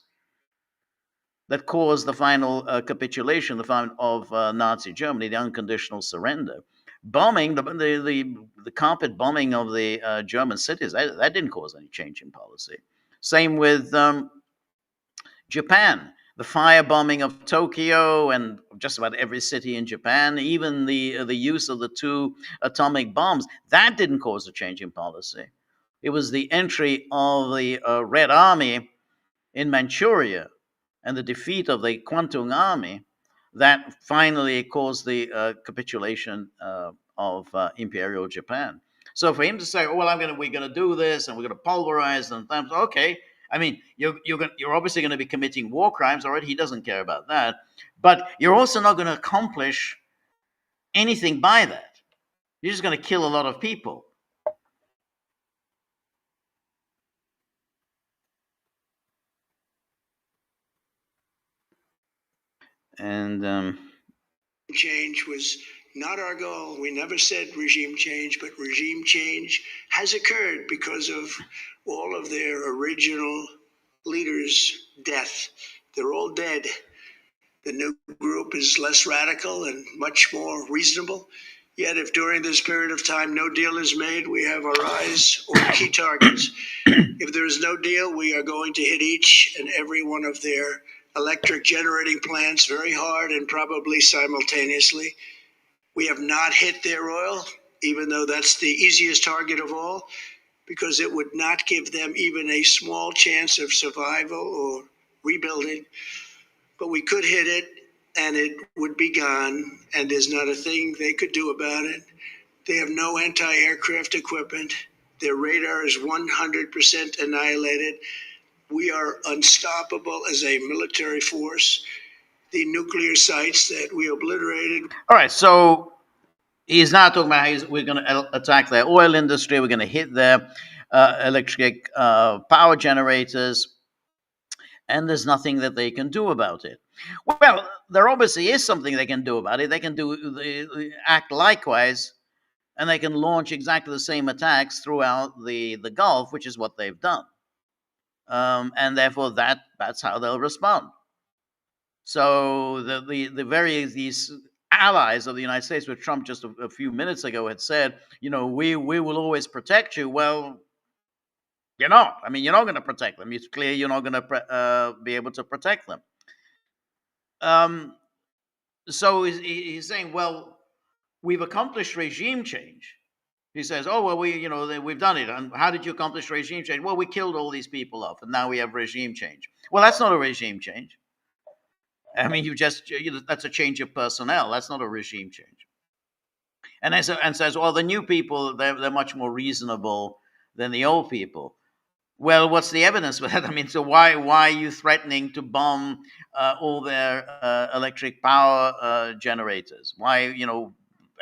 that caused the final capitulation, of Nazi Germany, the unconditional surrender. Bombing, the carpet bombing of the German cities, that didn't cause any change in policy. Same with Japan. The firebombing of Tokyo and just about every city in Japan, even the use of the 2 atomic bombs, that didn't cause a change in policy. It was the entry of the Red Army in Manchuria and the defeat of the Kwantung Army that finally caused the capitulation of Imperial Japan. So for him to say, "Oh well, we're going to do this and we're going to pulverize them," okay. I mean, you're obviously going to be committing war crimes. Already, he doesn't care about that. But you're also not going to accomplish anything by that. You're just going to kill a lot of people. And change was not our goal. We never said regime change, but regime change has occurred because of all of their original leaders' death. They're all dead. The new group is less radical and much more reasonable. Yet if during this period of time no deal is made, we have our eyes on key targets. If there is no deal, we are going to hit each and every one of their electric generating plants very hard and probably simultaneously. We have not hit their oil, even though that's the easiest target of all, because it would not give them even a small chance of survival or rebuilding. But we could hit it and it would be gone, and there's not a thing they could do about it. They have no anti-aircraft equipment. Their radar is 100% annihilated. We are unstoppable as a military force. The nuclear sites that we obliterated. All right, so he's now talking about how we're going to attack their oil industry, we're going to hit their electric power generators, and there's nothing that they can do about it. Well, there obviously is something they can do about it. They can act likewise, and they can launch exactly the same attacks throughout the Gulf, which is what they've done. And therefore, that's how they'll respond. So these allies of the United States, which Trump just a few minutes ago had said, we will always protect you. Well, you're not. I mean, you're not going to protect them. It's clear you're not going to be able to protect them. So he's saying, well, we've accomplished regime change. He says, oh, well, we've done it. And how did you accomplish regime change? Well, we killed all these people off, and now we have regime change. Well, that's not a regime change. I mean, that's a change of personnel. That's not a regime change. And says, well, the new people, they're much more reasonable than the old people. Well, what's the evidence for that? I mean, so why are you threatening to bomb all their electric power generators? Why,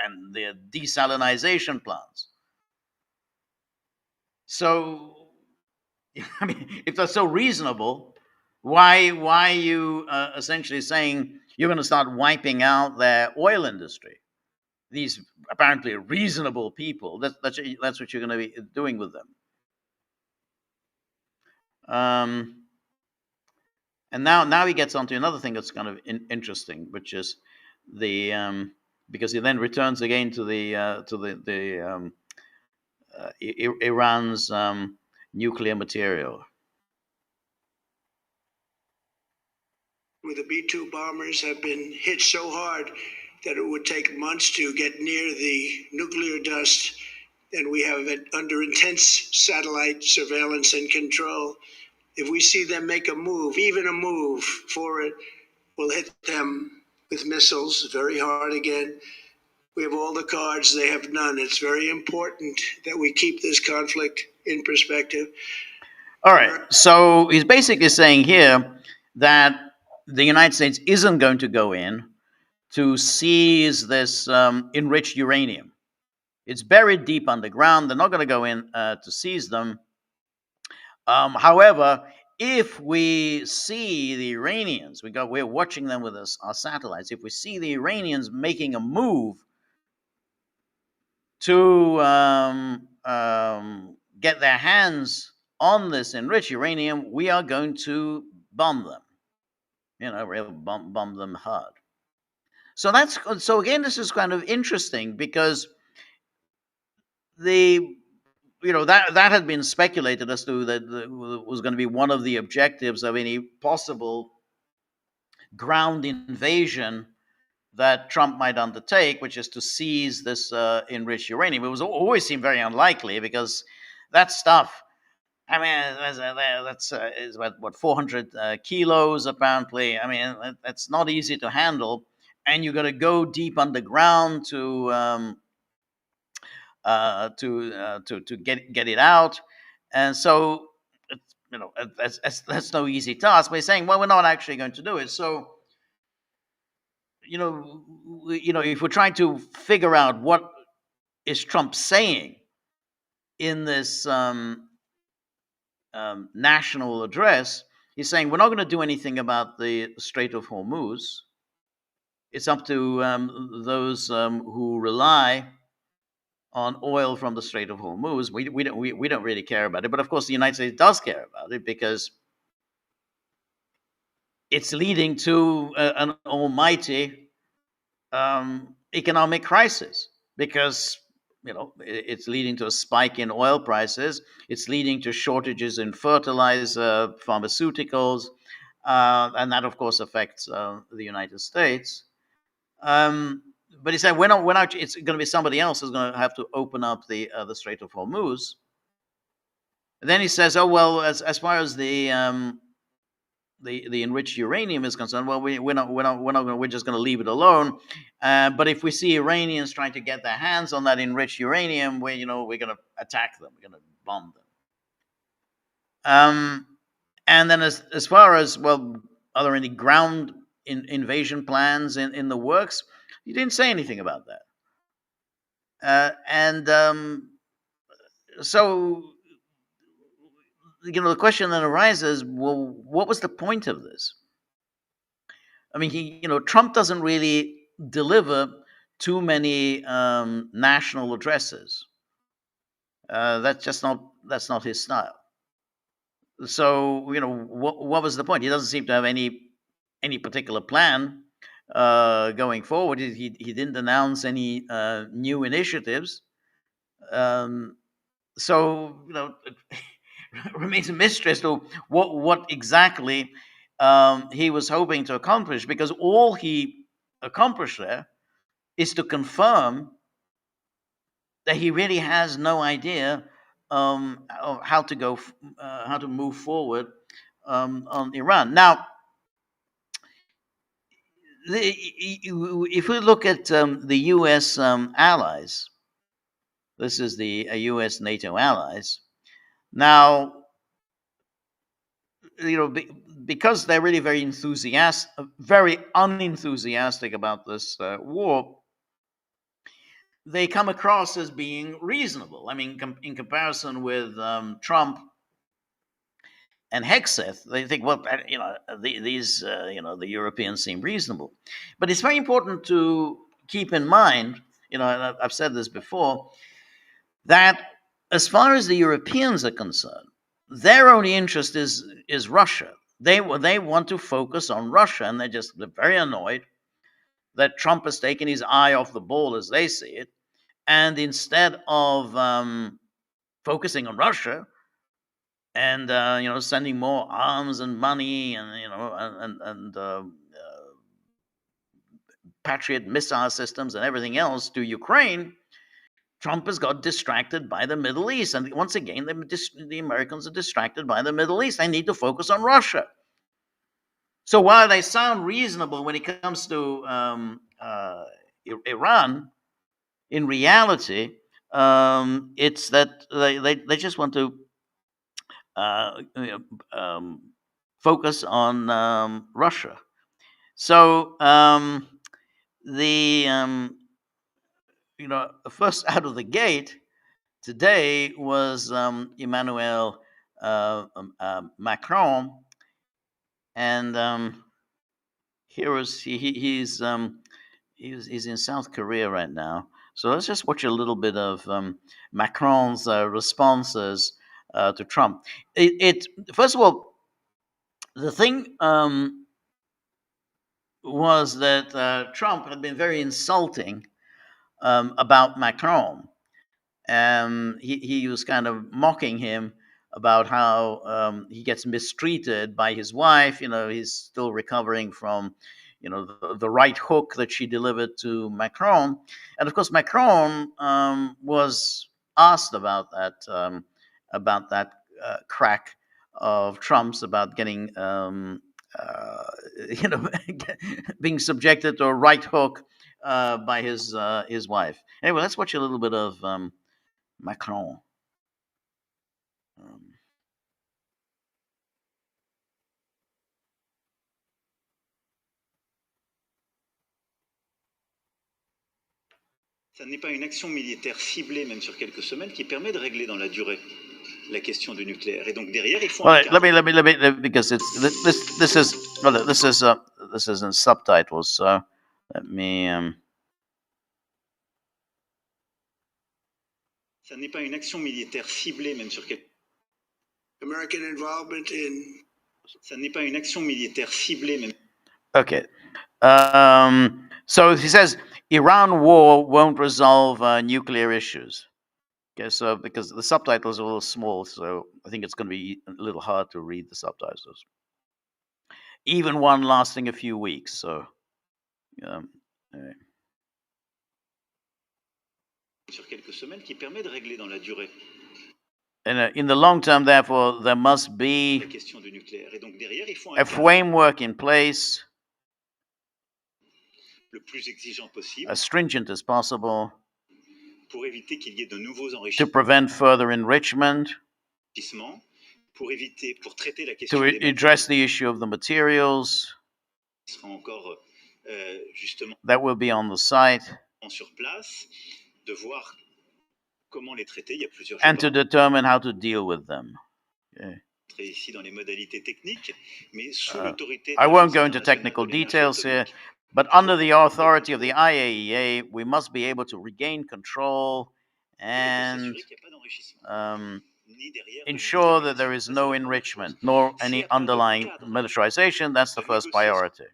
and their desalinization plants? So, I mean, if they're so reasonable, why are you essentially saying you're going to start wiping out their oil industry? These apparently reasonable people. That's what you're going to be doing with them. And now he gets onto another thing that's kind of interesting, which is because he then returns again to Iran's nuclear material. Where the B-2 bombers have been hit so hard that it would take months to get near the nuclear dust, and we have it under intense satellite surveillance and control. If we see them make a move, even a move forward, we'll hit them with missiles very hard again. We have all the cards, they have none. It's very important that we keep this conflict in perspective. All right, so he's basically saying here that the United States isn't going to go in to seize this enriched uranium. It's buried deep underground. They're not going to go in to seize them. However, if we see the Iranians, we're watching them with our satellites. If we see the Iranians making a move to get their hands on this enriched uranium, we are going to bomb them. We'll bomb them hard. So again, this is kind of interesting because that had been speculated as to that was going to be one of the objectives of any possible ground invasion that Trump might undertake, which is to seize this enriched uranium. It was always seemed very unlikely because that stuff, I mean, that's is what 400 kilos apparently. I mean, that's not easy to handle, and you got to go deep underground to get it out, and so that's no easy task. We're saying, well, we're not actually going to do it. So if we're trying to figure out what is Trump saying in this national address, he's saying we're not going to do anything about the Strait of Hormuz. It's up to those who rely on oil from the Strait of Hormuz. We don't really care about it, but of course the United States does care about it because it's leading to an almighty economic crisis because it's leading to a spike in oil prices. It's leading to shortages in fertilizer, pharmaceuticals, and that of course affects the United States. But he said we're not. It's going to be somebody else who's going to have to open up the Strait of Hormuz. And then he says, "Oh well, as far as the enriched uranium is concerned, well, we're just going to leave it alone. But if we see Iranians trying to get their hands on that enriched uranium, we're going to attack them. We're going to bomb them." And then as far as, well, are there any ground invasion plans in the works? He didn't say anything about that. And so, the question then arises, well, what was the point of this? I mean, Trump doesn't really deliver too many national addresses. That's not his style. So, what was the point? He doesn't seem to have any particular plan going forward. He didn't announce any new initiatives. So, it remains a mystery as to what exactly he was hoping to accomplish, because all he accomplished there is to confirm that he really has no idea of how to move forward on Iran. Now, if we look at the U.S. Allies, this is the U.S. NATO allies. Now, because they're really very unenthusiastic about this war, they come across as being reasonable. I mean, in comparison with Trump and Hegseth, they think, well, these, the Europeans seem reasonable. But it's very important to keep in mind, and I've said this before, that as far as the Europeans are concerned, their only interest is Russia. They want to focus on Russia, and they're very annoyed that Trump has taken his eye off the ball, as they see it, and instead of focusing on Russia and sending more arms and money and Patriot missile systems and everything else to Ukraine, Trump has got distracted by the Middle East. And once again, the Americans are distracted by the Middle East. They need to focus on Russia. So while they sound reasonable when it comes to Iran, in reality, it's that they just want to focus on Russia. So first out of the gate today was Emmanuel Macron, and he's in South Korea right now. So let's just watch a little bit of Macron's responses to Trump. First of all, the thing was that Trump had been very insulting about Macron. He was kind of mocking him about how he gets mistreated by his wife. He's still recovering from the right hook that she delivered to Macron. And of course, Macron was asked about that crack of Trump's about getting being subjected to a right hook by his wife. Anyway, let's watch a little bit of Macron. Ça n'est pas une action militaire ciblée, même sur quelques semaines, qui permet de régler dans la durée la question du nucléaire. Et donc derrière, il faut. Well, let me because this is in subtitles. So let me. Ça n'est pas une action militaire ciblée, même sur quelques. American involvement in. Ça n'est pas une action militaire ciblée, même. Okay. So he says Iran war won't resolve nuclear issues. Okay, so because the subtitles are a little small, so I think it's going to be a little hard to read the subtitles. Even one lasting a few weeks. So, anyway. Sur quelques semaines, qui permet de régler dans la durée. And in the long term, therefore, there must be la question du nucléaire. Et donc derrière, il faut a framework in place, le plus exigeant possible, as stringent as possible, pour éviter qu'il y ait de nouveaux to enrichissements, prevent further enrichment, pour traiter la question to des address the issue of the materials sera encore justement that will be on the site sur place, de voir comment les traiter. Il y a plusieurs and to determine how to deal with them. Okay. Ici dans les modalités techniques, mais sous l'autorité I won't go into technical details here, but under the authority of the IAEA, we must be able to regain control and ensure that there is no enrichment nor any underlying militarization. That's the first priority.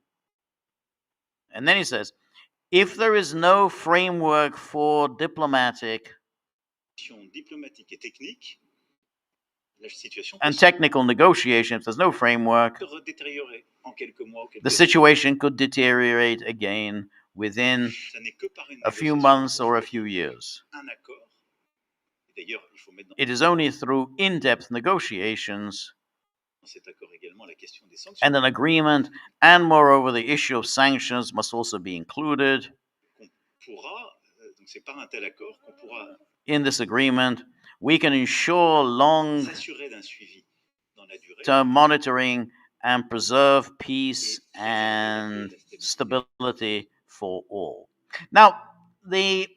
And then he says, if there is no framework for diplomatic et technique, and technical negotiations, if there's no framework, the situation could deteriorate again within a few months or a few years. It is only through in-depth negotiations and an agreement, and moreover, the issue of sanctions must also be included in this agreement. We can ensure long-term monitoring and preserve peace and stability for all. Now, the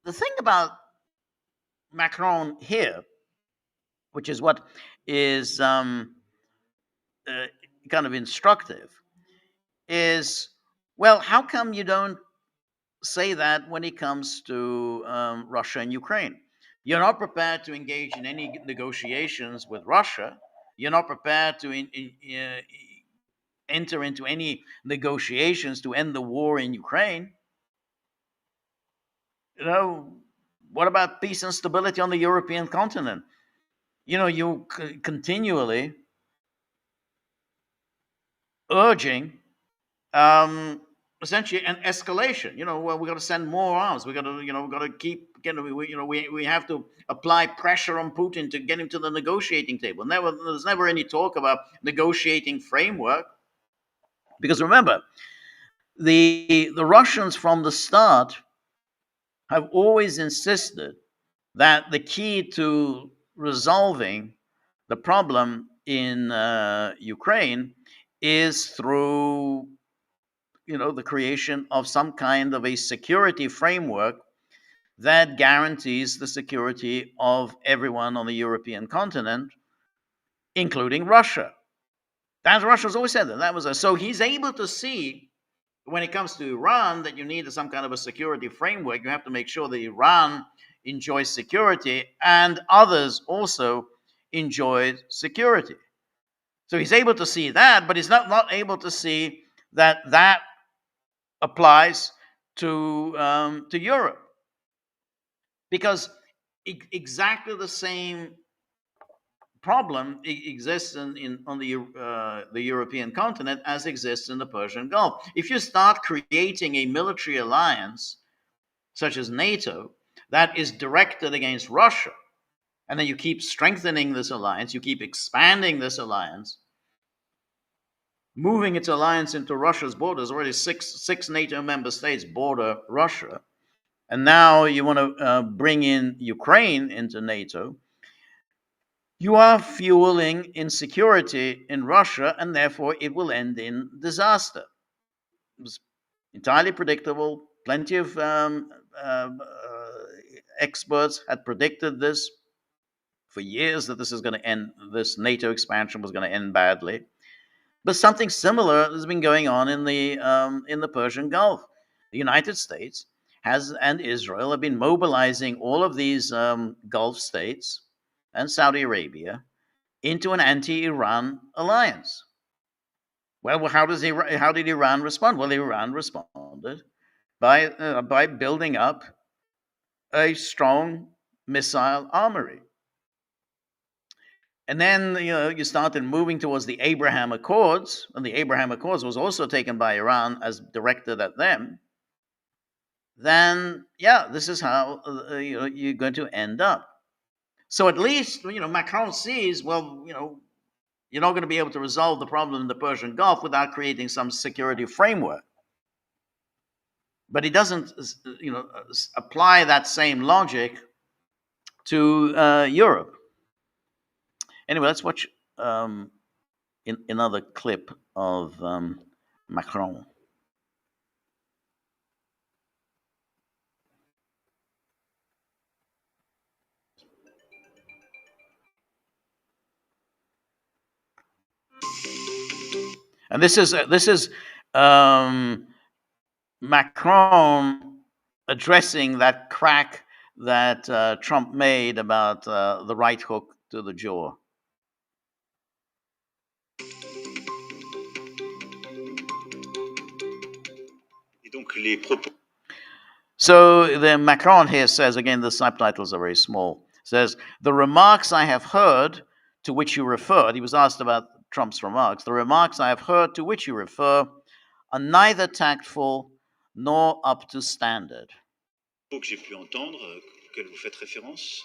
thing about Macron here, which is what is kind of instructive, is, well, how come you don't say that when it comes to Russia and Ukraine? You're not prepared to engage in any negotiations with Russia. You're not prepared to enter into any negotiations to end the war in Ukraine. What about peace and stability on the European continent? You continually urging essentially an escalation. Well, we got to send more arms. We got to keep. We have to apply pressure on Putin to get him to the negotiating table. There's never any talk about negotiating framework, because remember, the Russians from the start have always insisted that the key to resolving the problem in Ukraine is through the creation of some kind of a security framework that guarantees the security of everyone on the European continent, including Russia. That's Russia's always said that. So he's able to see, when it comes to Iran, that you need some kind of a security framework. You have to make sure that Iran enjoys security and others also enjoy security. So he's able to see that, but he's not able to see that applies to Europe, because exactly the same problem exists on the European continent as exists in the Persian Gulf. If you start creating a military alliance such as NATO that is directed against Russia, and then you keep strengthening this alliance, you keep expanding this alliance, moving its alliance into Russia's borders. Already six NATO member states border Russia, and now you want to bring in Ukraine into NATO. You are fueling insecurity in Russia, and therefore it will end in disaster. It was entirely predictable. Plenty of experts had predicted this for years, that this is going to end. This NATO expansion was going to end badly. But something similar has been going on in the Persian Gulf. The United States and Israel have been mobilizing all of these Gulf states and Saudi Arabia into an anti-Iran alliance. Well, how did Iran respond? Well, Iran responded by building up a strong missile armory. And then you started moving towards the Abraham Accords, and the Abraham Accords was also taken by Iran as directed at them. Then, this is how you're going to end up. So at least Macron sees, well, you're not going to be able to resolve the problem in the Persian Gulf without creating some security framework. But he doesn't, apply that same logic to Europe. Anyway, let's watch another clip of Macron. And this is Macron addressing that crack that Trump made about the right hook to the jaw. Et donc les propos. So the Macron here says, again, the subtitles are very small, says, the remarks I have heard to which you referred, he was asked about Trump's remarks, the remarks I have heard to which you refer are neither tactful nor up to standard. Que j'ai pu entendre, auxquels vous faites référence,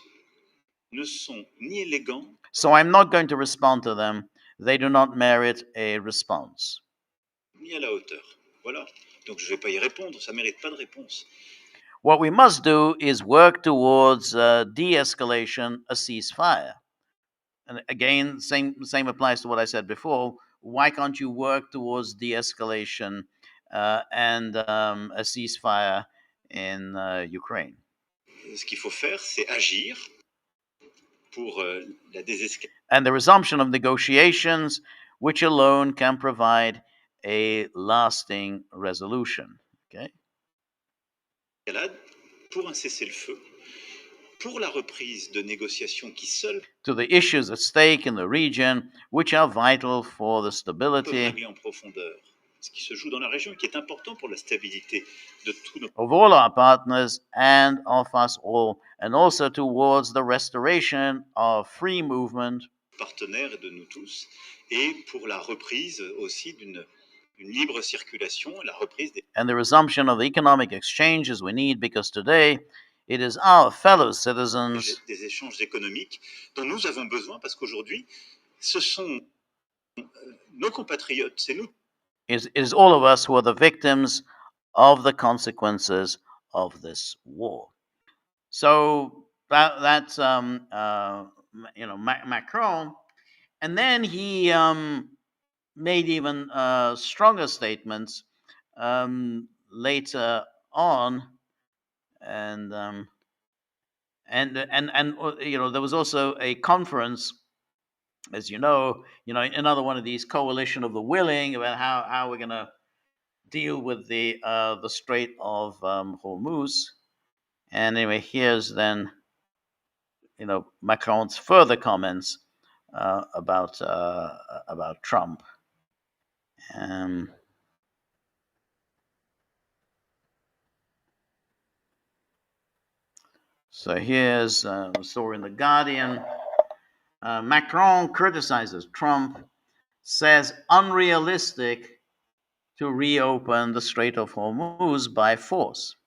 ne sont ni élégants. So I'm not going to respond to them. They do not merit a response. Ni à la hauteur. Voilà. Donc je ne vais pas y répondre, ça ne mérite pas de réponse. What we must do is work towards de-escalation, a ceasefire. And again, same applies to what I said before. Why can't you work towards de-escalation and a ceasefire in Ukraine? Ce qu'il faut faire, c'est agir pour la désescalade. And the resumption of negotiations, which alone can provide a lasting resolution. Okay. Pour un cessez-le-feu, pour la reprise de négociations qui seules to the issues at stake in the region, which are vital for the peuvent stability régler en profondeur ce qui se joue dans la région et qui est important pour la stabilité de tous nos of all our partners and of us all, and also towards the restoration of free movement partenaires et de nous tous, et pour la reprise aussi d'une libre circulation, la reprise and the resumption of the economic exchanges we need, because today it is our fellow citizens, des échanges économiques dont nous avons besoin parce qu'aujourd'hui, ce sont nos compatriotes, c'est nous. it is all of us who are the victims of the consequences of this war. So that's Macron, and then he made even stronger statements later on, and there was also a conference, as another one of these coalition of the willing, about how we're going to deal with the Strait of Hormuz. And anyway, here's then Macron's further comments about Trump. So here's a story in The Guardian. Macron criticizes Trump, says unrealistic to reopen the Strait of Hormuz by force.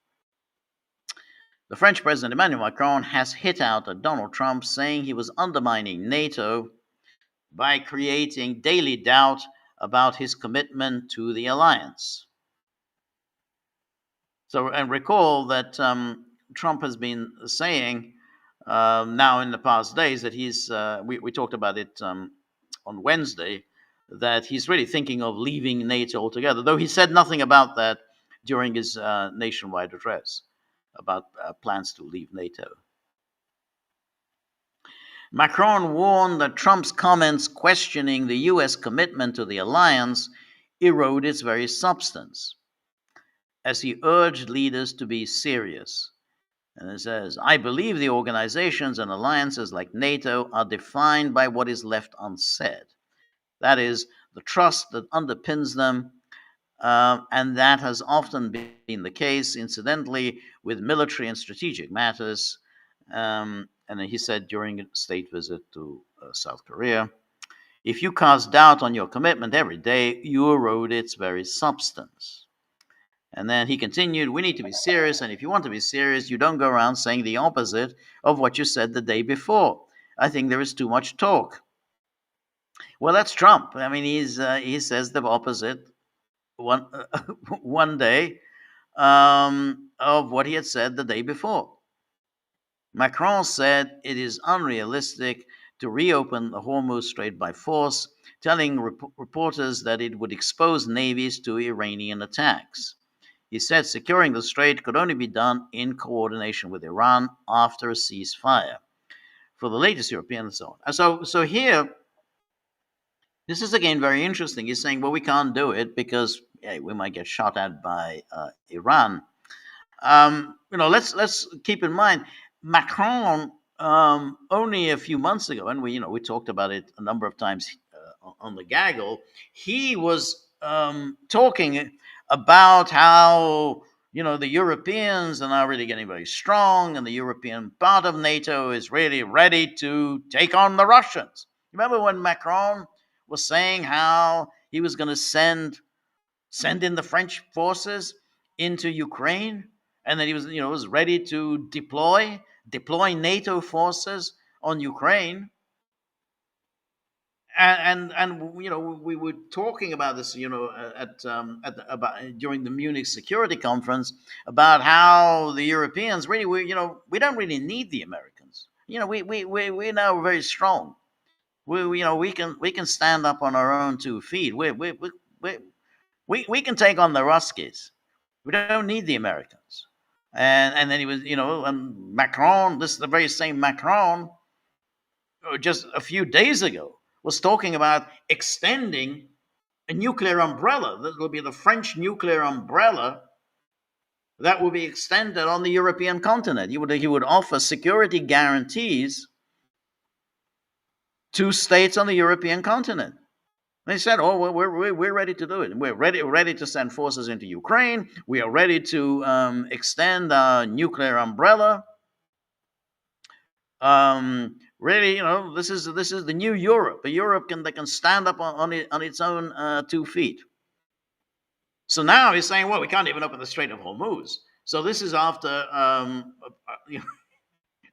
The French President Emmanuel Macron has hit out at Donald Trump, saying he was undermining NATO by creating daily doubt about his commitment to the alliance. So, and recall that Trump has been saying now in the past days that we talked about it on Wednesday, that he's really thinking of leaving NATO altogether, though he said nothing about that during his nationwide address about plans to leave NATO. Macron warned that Trump's comments questioning the U.S. commitment to the alliance erode its very substance, as he urged leaders to be serious. And it says, I believe the organizations and alliances like NATO are defined by what is left unsaid. That is, the trust that underpins them, and that has often been the case, incidentally, with military and strategic matters. And he said during a state visit to South Korea, if you cast doubt on your commitment every day, you erode its very substance. And then he continued, we need to be serious, and if you want to be serious, you don't go around saying the opposite of what you said the day before. I think there is too much talk. Well, that's Trump. I mean, he says the opposite one day of what he had said the day before. Macron said it is unrealistic to reopen the Hormuz Strait by force, telling reporters that it would expose navies to Iranian attacks. He said securing the strait could only be done in coordination with Iran after a ceasefire. For the latest European and so on. So here, this is again very interesting. He's saying, well, we can't do it because we might get shot at by Iran. Let's keep in mind Macron only a few months ago, and we talked about it a number of times on the Gaggle. He was talking about how the Europeans are now really getting very strong, and the European part of NATO is really ready to take on the Russians. Remember when Macron was saying how he was going to send in the French forces into Ukraine, and that he was ready to deploy NATO forces on Ukraine. And we were talking about this during the Munich Security Conference about how the Europeans really we don't really need the Americans. We're now very strong. We can stand up on our own 2 feet. We can take on the Ruskies. We don't need the Americans. And then he was and Macron, this is the very same Macron, just a few days ago was talking about extending a nuclear umbrella. That will be the French nuclear umbrella that will be extended on the European continent. He would offer security guarantees to states on the European continent. They said, "Oh, well, we're ready to do it. We're ready to send forces into Ukraine. We are ready to extend our nuclear umbrella. Really, this is the new Europe. A Europe that can stand up on its own 2 feet." So now he's saying, "Well, we can't even open the Strait of Hormuz." So this is after, I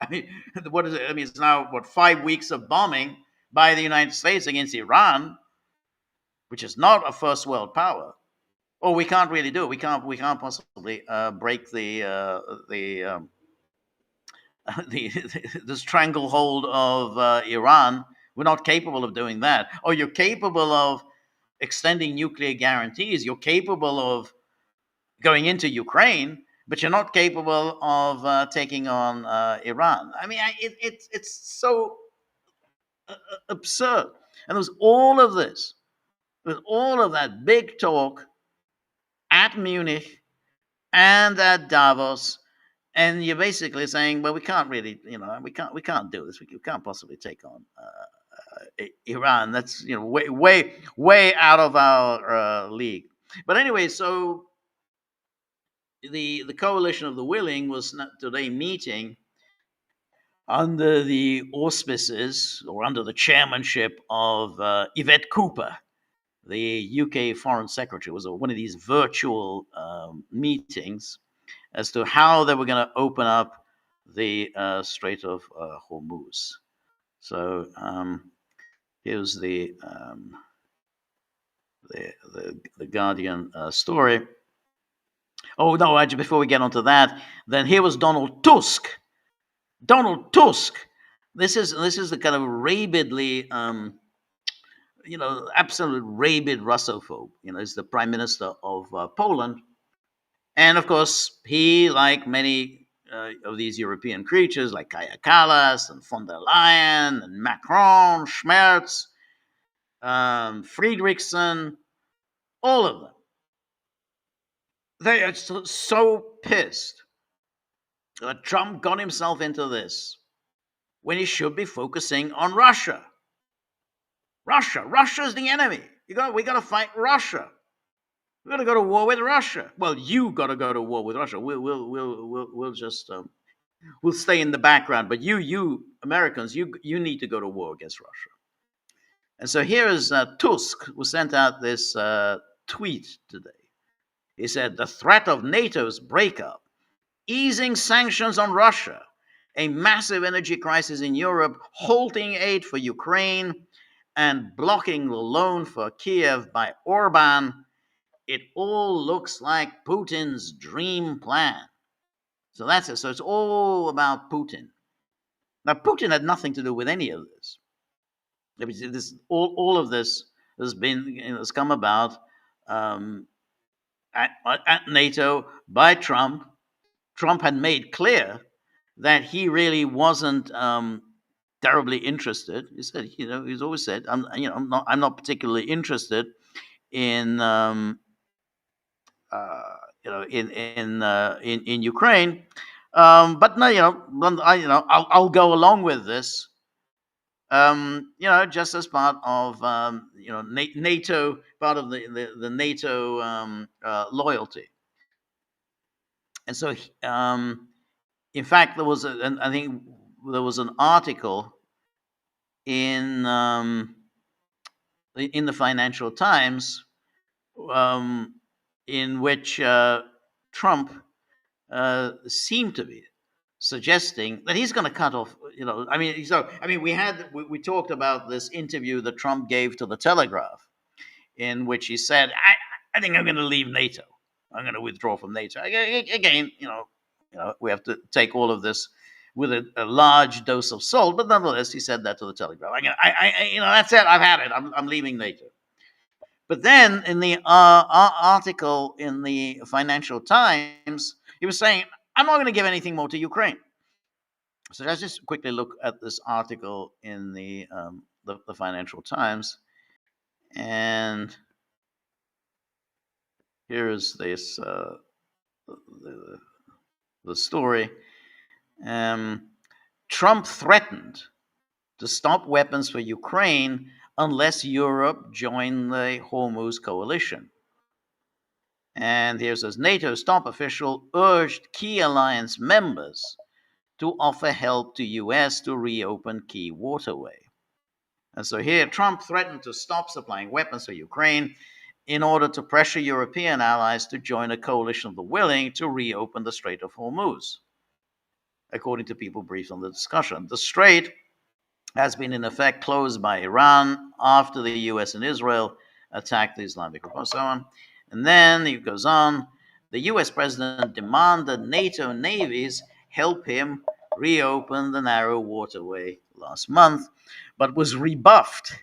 mean, what is it? I mean, it's now 5 weeks of bombing by the United States against Iran, which is not a first world power. Oh, we can't really do it. We can't possibly break the stranglehold of Iran. We're not capable of doing that. Oh, you're capable of extending nuclear guarantees. You're capable of going into Ukraine, but you're not capable of taking on Iran. I mean, it's so absurd. And there's all of this. With all of that big talk at Munich and at Davos, and you're basically saying, well, we can't really, we can't do this. We can't possibly take on Iran. That's way out of our league. But anyway, so the coalition of the willing was today meeting under the auspices or under the chairmanship of Yvette Cooper, the UK Foreign Secretary. It was one of these virtual meetings as to how they were going to open up the Strait of Hormuz. So here's the Guardian story. Oh no! Actually, before we get onto that, then here was Donald Tusk. Donald Tusk. This is the kind of rabidly, absolute rabid Russophobe. He's the Prime Minister of Poland. And of course, he, like many of these European creatures, like Kaja Kallas and von der Leyen and Macron, Schmerz, Friedrichsen, all of them, they are so pissed that Trump got himself into this when he should be focusing on Russia. Russia's the enemy. We got to fight Russia. We're going to go to war with Russia. Well, you got to go to war with Russia. We'll just we'll stay in the background. But you Americans, you need to go to war against Russia. And so here is Tusk, who sent out this tweet today. He said, "The threat of NATO's breakup, easing sanctions on Russia, a massive energy crisis in Europe, halting aid for Ukraine, and blocking the loan for Kiev by Orban. It all looks like Putin's dream plan." So that's it. So it's all about Putin. Now, Putin had nothing to do with any of this. I mean, all of this has come about um, at NATO by Trump. Trump had made clear that he really wasn't terribly interested. He said, he's always said, I'm not particularly interested in, in Ukraine, but no, I'll go along with this, just as part of, NATO, part of the NATO loyalty. And so, in fact, I think there was an article in the Financial Times, in which Trump seemed to be suggesting that he's going to cut off. We talked about this interview that Trump gave to the Telegraph, in which he said, "I think I'm going to leave NATO. I'm going to withdraw from NATO." Again, we have to take all of this with a large dose of salt, but nonetheless, he said that to the Telegraph. That's it. I've had it. I'm leaving NATO. But then in the article in the Financial Times, he was saying, "I'm not going to give anything more to Ukraine." So let's just quickly look at this article in the Financial Times, and here is this the story. Trump threatened to stop weapons for Ukraine unless Europe joined the Hormuz coalition. And here says, NATO's top official urged key alliance members to offer help to US to reopen key waterway. And so here, Trump threatened to stop supplying weapons to Ukraine in order to pressure European allies to join a coalition of the willing to reopen the Strait of Hormuz, according to people briefed on the discussion. The Strait has been in effect closed by Iran after the US and Israel attacked the Islamic Republic, so on. And then it goes on, the US president demanded NATO navies help him reopen the narrow waterway last month, but was rebuffed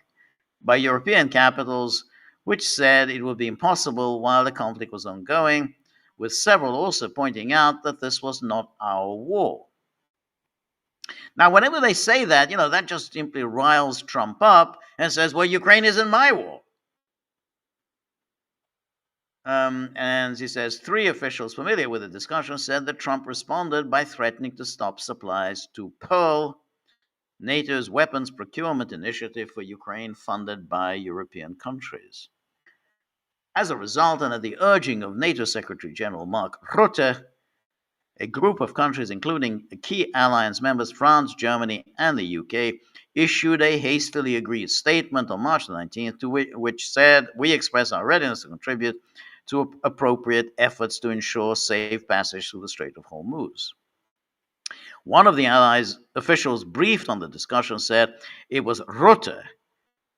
by European capitals, which said it would be impossible while the conflict was ongoing, with several also pointing out that this was not our war. Now, whenever they say that, that just simply riles Trump up and says, well, Ukraine isn't my war. And he says 3 officials familiar with the discussion said that Trump responded by threatening to stop supplies to Pearl, NATO's weapons procurement initiative for Ukraine funded by European countries. As a result, and at the urging of NATO Secretary General Mark Rutte, a group of countries, including key alliance members France, Germany, and the UK, issued a hastily agreed statement on March 19th, which said, "We express our readiness to contribute to appropriate efforts to ensure safe passage through the Strait of Hormuz." One of the allies' officials briefed on the discussion said it was Rutte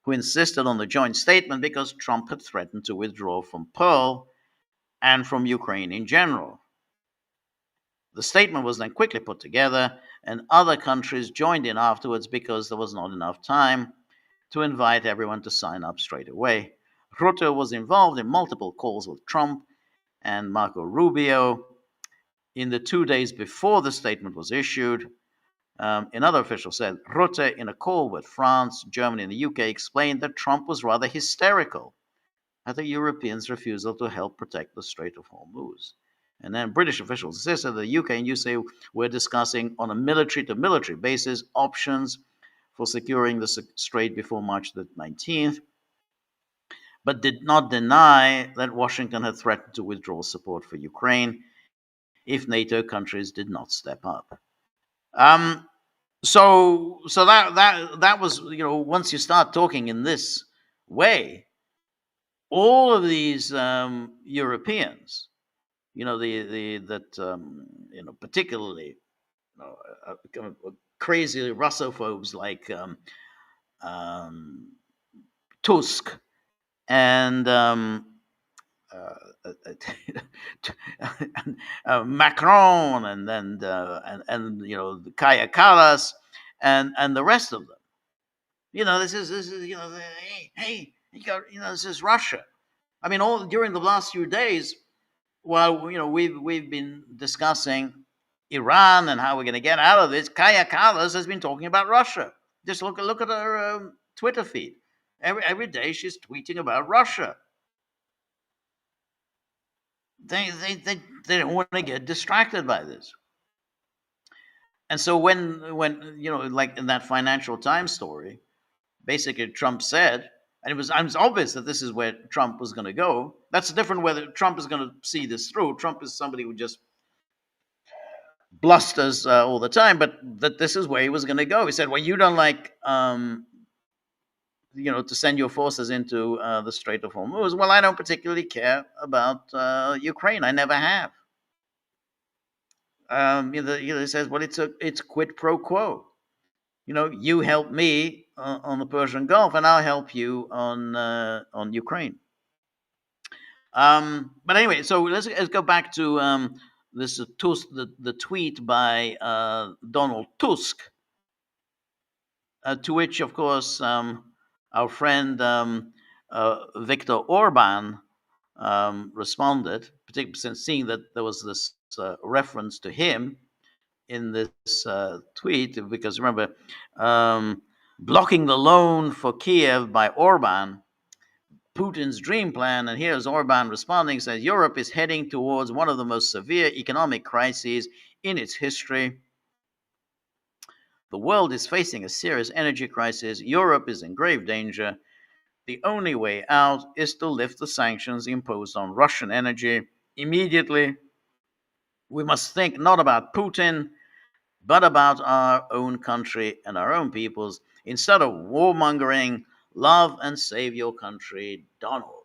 who insisted on the joint statement because Trump had threatened to withdraw from Pearl and from Ukraine in general. The statement was then quickly put together, and other countries joined in afterwards because there was not enough time to invite everyone to sign up straight away. Rutte was involved in multiple calls with Trump and Marco Rubio in the 2 days before the statement was issued. Another official said Rutte, in a call with France, Germany, and the UK, explained that Trump was rather hysterical at the Europeans' refusal to help protect the Strait of Hormuz. And then British officials insisted that the UK and USA were discussing on a military-to-military basis options for securing the Strait before March the 19th, but did not deny that Washington had threatened to withdraw support for Ukraine if NATO countries did not step up. So that was, once you start talking in this way, all of these Europeans, particularly crazy Russophobes like Tusk and Macron, and then Kaya Kallas, and the rest of them, This is hey, this is Russia. I mean, all during the last few days, while we've been discussing Iran and how we're going to get out of this, Kaya Kallas has been talking about Russia. Just look at her Twitter feed. Every day she's tweeting about Russia. They don't want to get distracted by this. And so when like in that Financial Times story, basically Trump said, and it was obvious that this is where Trump was going to go. That's different whether Trump is going to see this through. Trump is somebody who just blusters all the time, but that this is where he was going to go. He said, well, you don't like to send your forces into the Strait of Hormuz. Well, I don't particularly care about Ukraine. I never have. He says, well, it's quid pro quo. You help me on the Persian Gulf, and I'll help you on Ukraine. But anyway, so let's go back to this the tweet by Donald Tusk, to which, of course, our friend Viktor Orban responded, particularly since seeing that there was this reference to him in this tweet, because remember, blocking the loan for Kiev by Orban, Putin's dream plan. And here's Orban responding, says, Europe is heading towards one of the most severe economic crises in its history. The world is facing a serious energy crisis. Europe is in grave danger. The only way out is to lift the sanctions imposed on Russian energy immediately. We must think not about Putin, but about our own country and our own peoples. Instead of warmongering, love and save your country, Donald.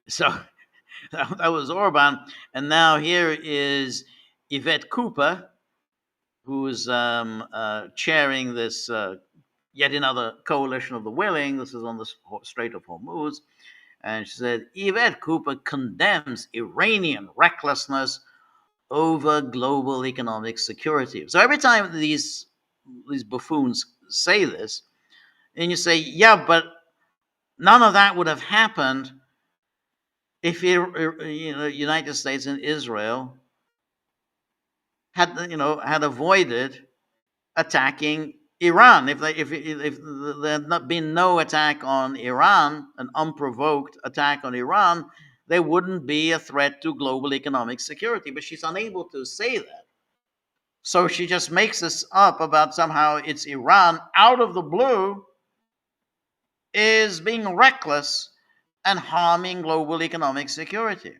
So that was Orban. And now here is Yvette Cooper, who's chairing this yet another coalition of the willing. This is on the Strait of Hormuz. And she said, Yvette Cooper condemns Iranian recklessness over global economic security. So every time these buffoons say this, and you say, yeah, but none of that would have happened if United States and Israel had avoided attacking Iran. If there had not been no attack on Iran, an unprovoked attack on Iran, there wouldn't be a threat to global economic security. But she's unable to say that. So she just makes this up about somehow it's Iran out of the blue is being reckless and harming global economic security.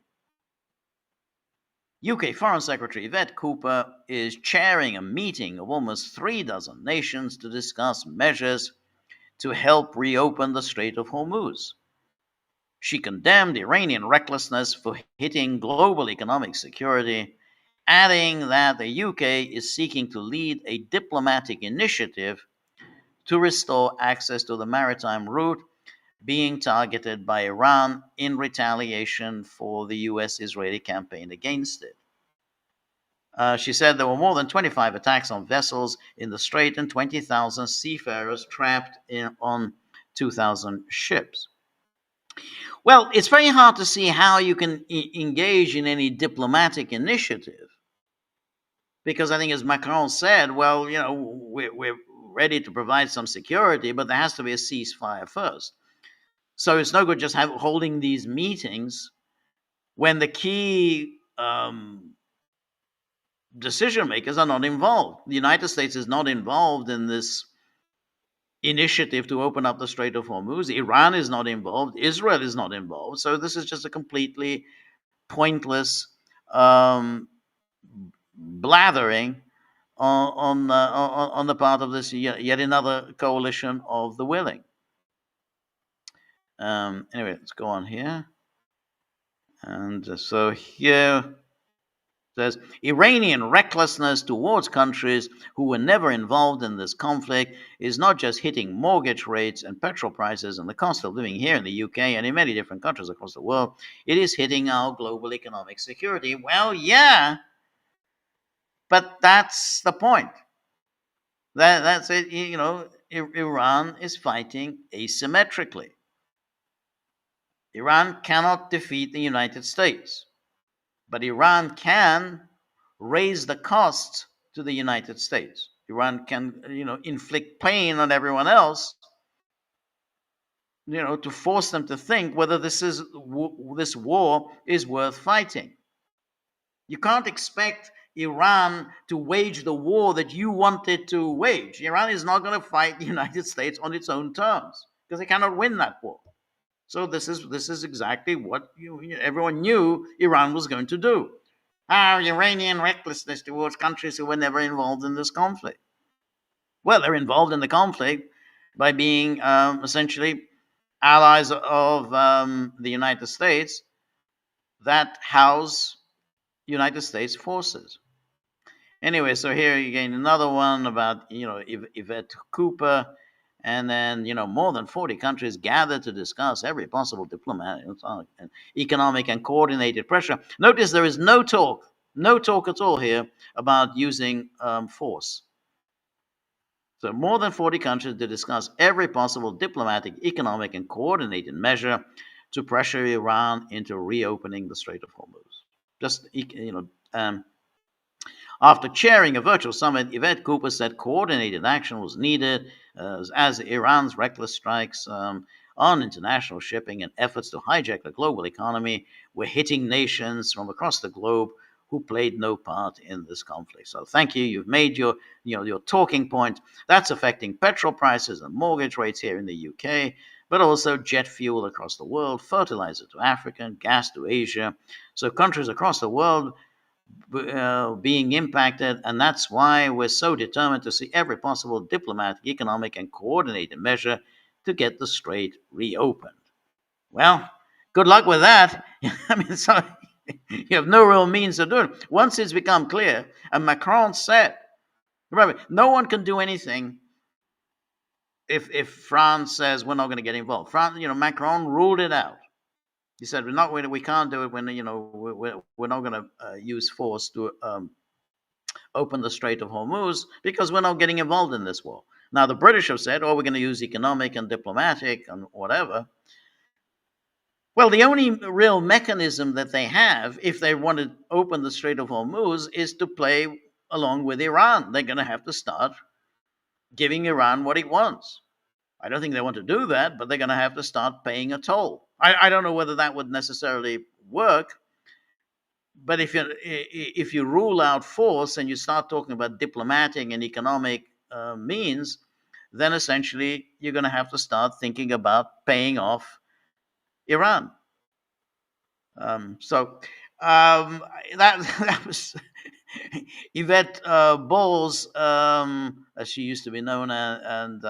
UK Foreign Secretary Yvette Cooper is chairing a meeting of almost 36 nations to discuss measures to help reopen the Strait of Hormuz. She condemned Iranian recklessness for hitting global economic security, adding that the UK is seeking to lead a diplomatic initiative to restore access to the maritime route being targeted by Iran in retaliation for the US-Israeli campaign against it. She said there were more than 25 attacks on vessels in the Strait and 20,000 seafarers trapped on 2,000 ships. Well, it's very hard to see how you can engage in any diplomatic initiative, because I think, as Macron said, well, we're ready to provide some security, but there has to be a ceasefire first. So it's no good just holding these meetings when the key decision makers are not involved. The United States is not involved in this initiative to open up the Strait of Hormuz. Iran is not involved. Israel is not involved. So this is just a completely pointless blathering on the part of this yet another coalition of the willing. Anyway, let's go on here. And so here says, Iranian recklessness towards countries who were never involved in this conflict is not just hitting mortgage rates and petrol prices and the cost of living here in the UK and in many different countries across the world. It is hitting our global economic security. Well, yeah, but that's the point. That's it. Iran is fighting asymmetrically. Iran cannot defeat the United States, but Iran can raise the costs to the United States. Iran can, inflict pain on everyone else, to force them to think whether this war is worth fighting. You can't expect Iran to wage the war that you want it to wage. Iran is not going to fight the United States on its own terms because they cannot win that war. So this is exactly what everyone knew Iran was going to do. Iranian recklessness towards countries who were never involved in this conflict. Well, they're involved in the conflict by being essentially allies of the United States that house United States forces. Anyway, so here again another one about Yvette Cooper, and then more than 40 countries gathered to discuss every possible diplomatic, and economic, and coordinated pressure. Notice there is no talk at all here about using force. So more than 40 countries to discuss every possible diplomatic, economic, and coordinated measure to pressure Iran into reopening the Strait of Hormuz. Just after chairing a virtual summit, Yvette Cooper said coordinated action was needed as Iran's reckless strikes on international shipping and efforts to hijack the global economy were hitting nations from across the globe who played no part in this conflict. So thank you. You've made your talking point. That's affecting petrol prices and mortgage rates here in the UK, but also jet fuel across the world, fertilizer to Africa, and gas to Asia. So countries across the world being impacted, and that's why we're so determined to see every possible diplomatic, economic, and coordinated measure to get the Strait reopened. Well, good luck with that. I mean, so you have no real means of doing it. Once it's become clear, and Macron said, remember, no one can do anything if France says we're not going to get involved. Macron ruled it out. He said we can't do it when we're not going to use force to open the Strait of Hormuz because we're not getting involved in this war. Now the British have said, we're going to use economic and diplomatic and whatever. Well, the only real mechanism that they have, if they want to open the Strait of Hormuz, is to play along with Iran. They're going to have to start giving Iran what it wants. I don't think they want to do that, but they're going to have to start paying a toll. I don't know whether that would necessarily work, but if you rule out force and you start talking about diplomatic and economic means, then essentially you're going to have to start thinking about paying off Iran. That was Yvette Bowles, as she used to be known, and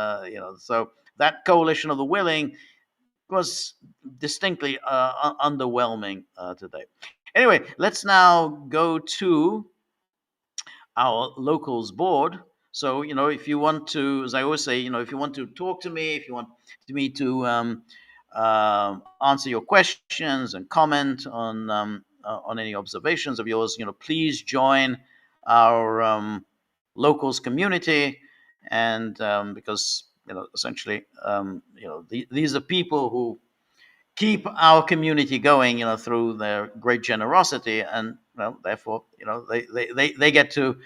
so that coalition of the willing was distinctly underwhelming today. Anyway, let's now go to our locals board. So, if you want to, as I always say, if you want to talk to me, if you want me to answer your questions and comment on any observations of yours, please join our locals community, and because essentially, these are people who keep our community going, through their great generosity, and therefore, they get to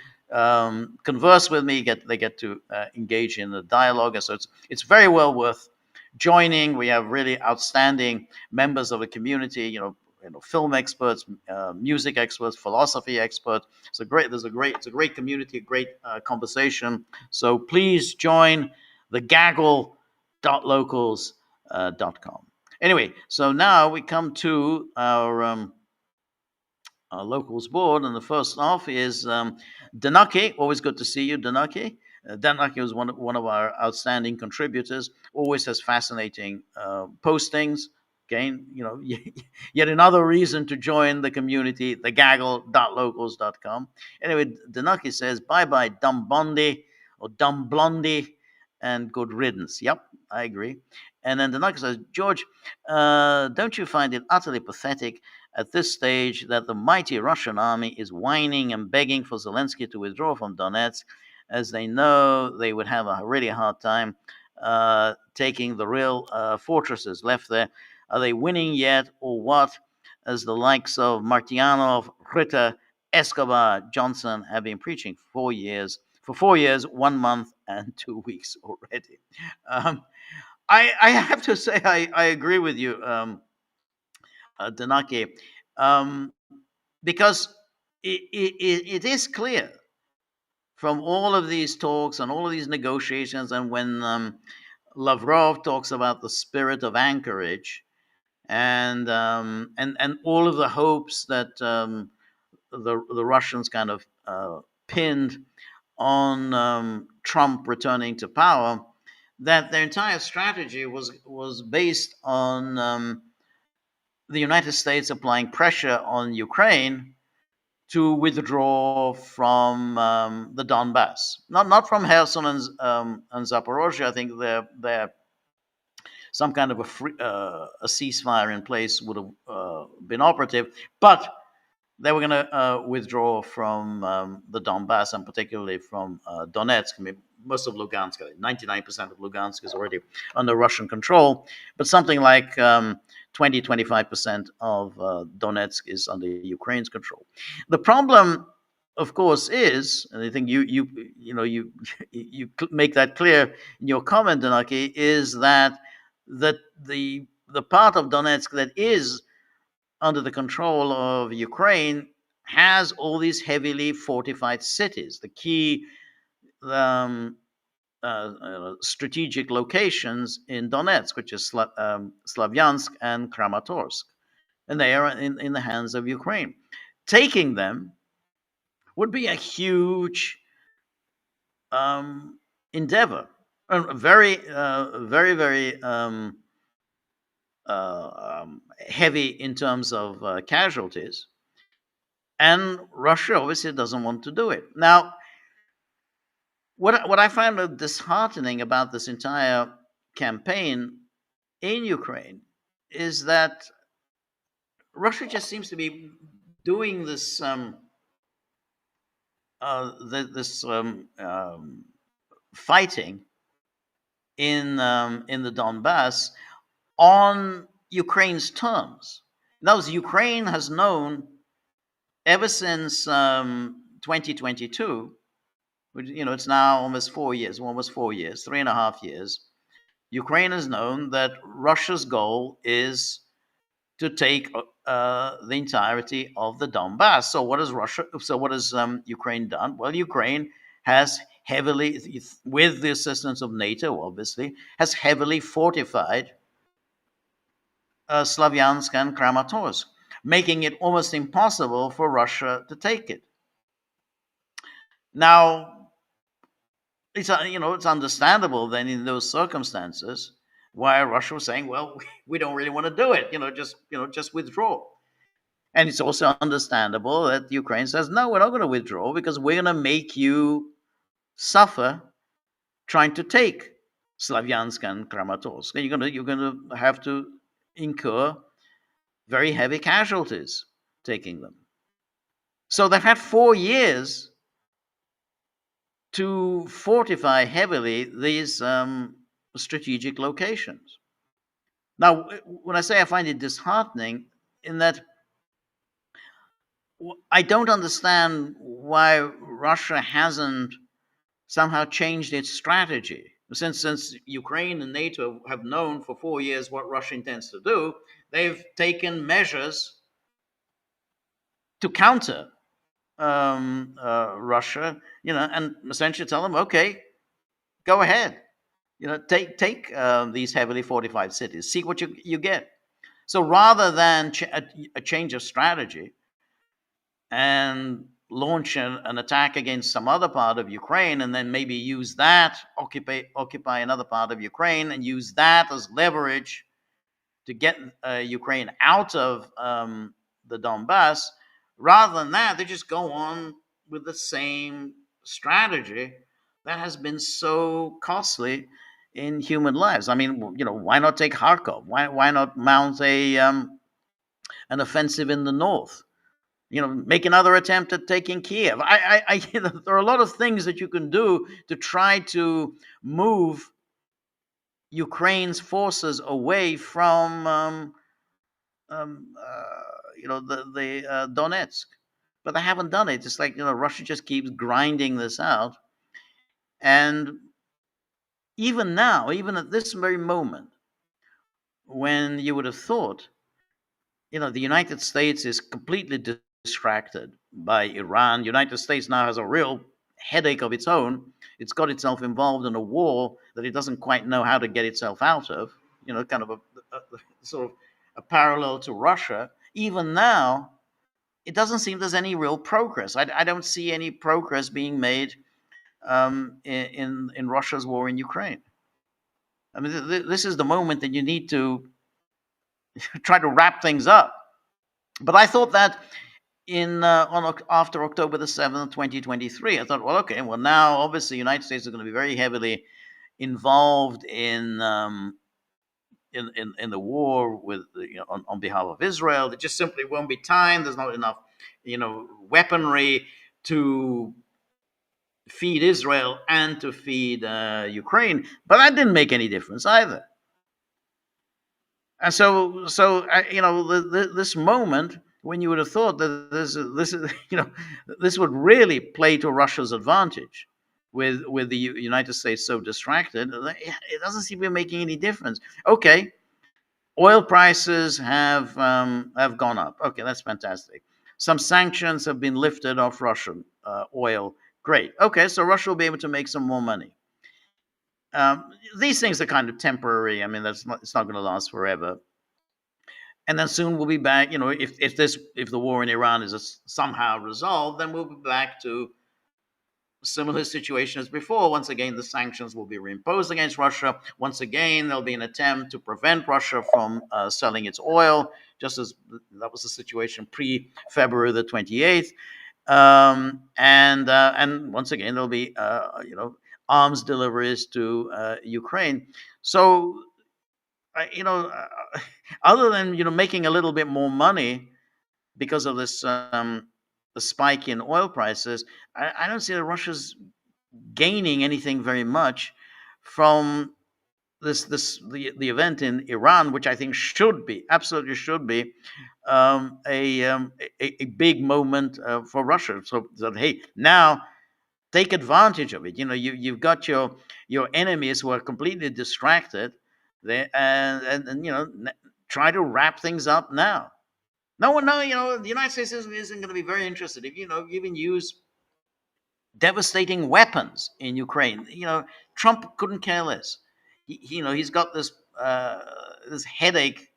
converse with me, they get to engage in the dialogue, and so it's very well worth joining. We have really outstanding members of the community, film experts, music experts, philosophy experts. It's a great community, a great conversation. So please join the gaggle.locals.com. Anyway, so now we come to our locals board, and the first off is Danaki. Always good to see you, Danaki. Danaki was one of our outstanding contributors. Always has fascinating postings. Again, yet another reason to join the community, the gaggle.locals.com. Anyway, Danaki says, bye-bye, dumb Bondi, or dumb Blondie, and good riddance. Yep, I agree. And then Danaki says, George, don't you find it utterly pathetic at this stage that the mighty Russian army is whining and begging for Zelensky to withdraw from Donetsk, as they know they would have a really hard time taking the real fortresses left there. Are they winning yet, or what? As the likes of Martyanov, Ritter, Escobar, Johnson have been preaching for 4 years. For 4 years, 1 month, and 2 weeks already. Um, I have to say I agree with you, Danaki, because it is clear from all of these talks and all of these negotiations, and when Lavrov talks about the spirit of anchorage, and all of the hopes that the Russians kind of pinned on Trump returning to power, that their entire strategy was based on the United States applying pressure on Ukraine to withdraw from the Donbass, not from Kherson and Zaporozhye. I think they're some kind of a ceasefire in place would have been operative, but they were going to withdraw from the Donbass, and particularly from Donetsk. I mean, most of Lugansk, 99% of Lugansk is already under Russian control, but something like 20-25% of Donetsk is under Ukraine's control. The problem, of course, is, and I think you make that clear in your comment, Danaki, is that the part of Donetsk that is under the control of Ukraine has all these heavily fortified cities, the key strategic locations in Donetsk, which is Slavyansk and Kramatorsk, and they are in the hands of Ukraine. Taking them would be a huge endeavor, very, very heavy in terms of casualties, and Russia obviously doesn't want to do it. Now, what I find disheartening about this entire campaign in Ukraine is that Russia just seems to be doing this fighting in the Donbass on Ukraine's terms. Now, Ukraine has known ever since 2022, it's now almost 4 years, 3.5 years. Ukraine has known that Russia's goal is to take the entirety of the Donbass. So what has Ukraine done? Well, Ukraine has heavily, with the assistance of NATO, obviously, has heavily fortified Slavyansk and Kramatorsk, making it almost impossible for Russia to take it. Now, it's understandable then in those circumstances why Russia was saying, well, we don't really want to do it, just withdraw. And it's also understandable that Ukraine says, no, we're not going to withdraw because we're going to make you suffer trying to take Slavyansk and Kramatorsk. And you're going to have to incur very heavy casualties taking them. So they've had 4 years to fortify heavily these strategic locations. Now, when I say I find it disheartening, in that I don't understand why Russia hasn't somehow changed its strategy. Since Ukraine and NATO have known for 4 years what Russia intends to do, they've taken measures to counter Russia, and essentially tell them, okay, go ahead, take these heavily fortified cities, see what you get. So rather than a change of strategy and launch an attack against some other part of Ukraine, and then maybe use that, occupy another part of Ukraine, and use that as leverage to get Ukraine out of the Donbass, rather than that, they just go on with the same strategy that has been so costly in human lives. I mean, why not take Kharkov? Why not mount an offensive in the north? make another attempt at taking Kiev. There are a lot of things that you can do to try to move Ukraine's forces away from, the Donetsk, but they haven't done it. It's like Russia just keeps grinding this out, and even now, even at this very moment, when you would have thought, the United States is completely distracted by Iran. The United States now has a real headache of its own. It's got itself involved in a war that it doesn't quite know how to get itself out of. Kind of a sort of a parallel to Russia. Even now, it doesn't seem there's any real progress. I don't see any progress being made in Russia's war in Ukraine. I mean, this is the moment that you need to try to wrap things up. But I thought that after October the 7th, 2023, I thought, well, okay, well now obviously the United States is going to be very heavily involved in the war with on behalf of Israel. There just simply won't be time. There's not enough weaponry to feed Israel and to feed Ukraine. But that didn't make any difference either. And so this moment when you would have thought that this would really play to Russia's advantage, with the United States so distracted, it doesn't seem to be making any difference. Okay, oil prices have gone up. Okay, that's fantastic. Some sanctions have been lifted off Russian oil. Great. Okay, so Russia will be able to make some more money. These things are kind of temporary. I mean, it's not going to last forever. And then soon we'll be back. If the war in Iran is somehow resolved, then we'll be back to a similar situation as before. Once again, the sanctions will be reimposed against Russia. Once again, there'll be an attempt to prevent Russia from selling its oil, just as that was the situation pre-February the 28th. And once again, there'll be arms deliveries to Ukraine. So, other than making a little bit more money because of this the spike in oil prices, I don't see that Russia's gaining anything very much from the event in Iran, which I think absolutely should be a big moment for Russia. So that, hey, now take advantage of it. You've got your enemies who are completely distracted there, and try to wrap things up now. No, the United States isn't going to be very interested if even use devastating weapons in Ukraine. Trump couldn't care less. He's got this headache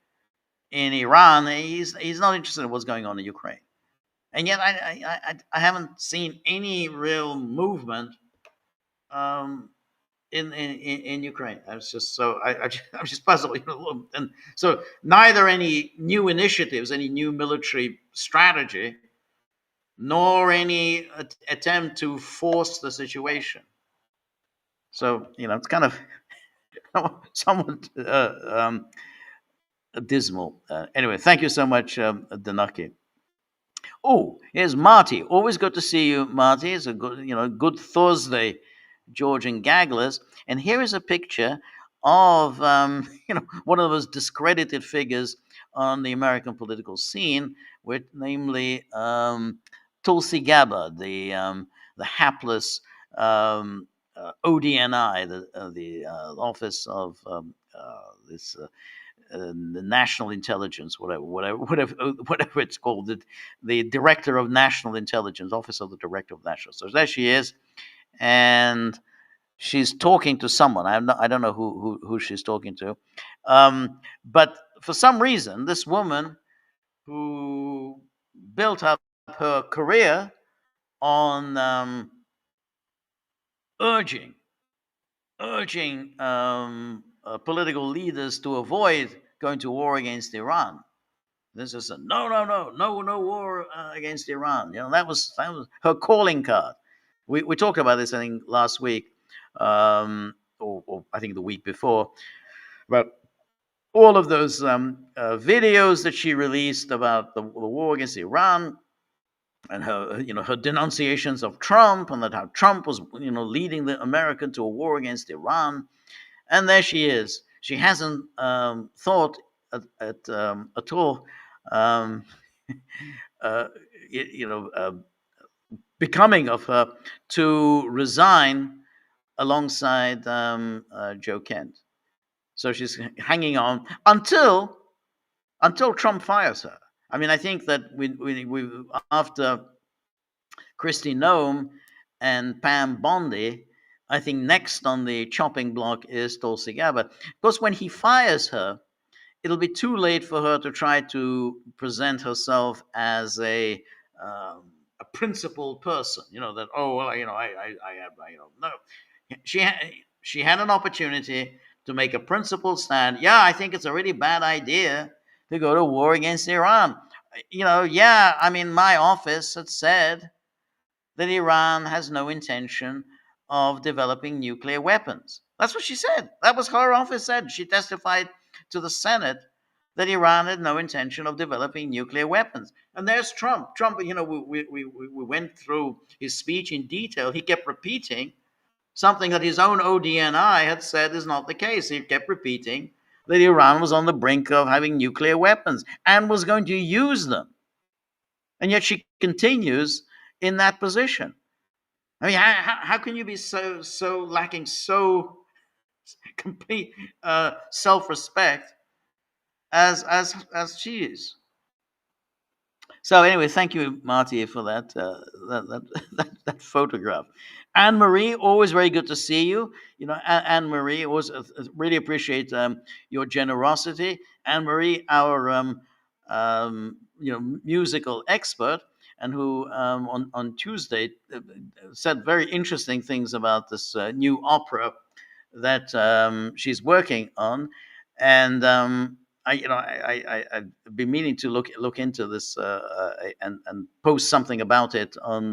in Iran. He's not interested in what's going on in Ukraine. And yet I haven't seen any real movement in Ukraine. I was just I'm just puzzled. And so neither any new initiatives, any new military strategy, nor any attempt to force the situation. So it's kind of somewhat dismal. Anyway, thank you so much, Danaki. Oh, here's Marty. Always good to see you, Marty. It's a good Thursday, Georgian Gagglers. And here is a picture of one of those discredited figures on the American political scene, namely Tulsi Gabbard, the hapless ODNI, the Office of the National Intelligence, whatever it's called, the Director of National Intelligence, Office of the Director of National. So there she is, and she's talking to someone. I don't know who she's talking to, but for some reason, this woman who built up her career on urging political leaders to avoid going to war against Iran. This is no war against Iran. That was her calling card. We talked about this, I think, last week, or I think the week before, about all of those videos that she released about the war against Iran. and her denunciations of Trump, and that how Trump was leading the America to a war against Iran. And there she is. She hasn't thought at all, um, uh, becoming of her to resign alongside Joe Kent. So she's hanging on until Trump fires her. I mean, I think that we after Kristi Noem and Pam Bondi, I think next on the chopping block is Tulsi Gabbard. Because when he fires her, it'll be too late for her to try to present herself as a principled person. That well, I have no. She she had an opportunity to make a principled stand. Yeah, I think it's a really bad idea to go to war against Iran. Yeah, I mean, my office had said that Iran has no intention of developing nuclear weapons. That's what she said. That was her office said. She testified to the Senate that Iran had no intention of developing nuclear weapons. And there's Trump. Trump, we went through his speech in detail. He kept repeating something that his own ODNI had said is not the case. He kept repeating that Iran was on the brink of having nuclear weapons and was going to use them. And yet she continues in that position. I mean, how can you be so lacking so complete self-respect as she is? So anyway, thank you, Marty, for that photograph. Anne Marie, always very good to see you. Anne Marie, always really appreciate your generosity. Anne Marie, our musical expert, and who on Tuesday said very interesting things about this new opera that she's working on, and I've been meaning to look into this and post something about it on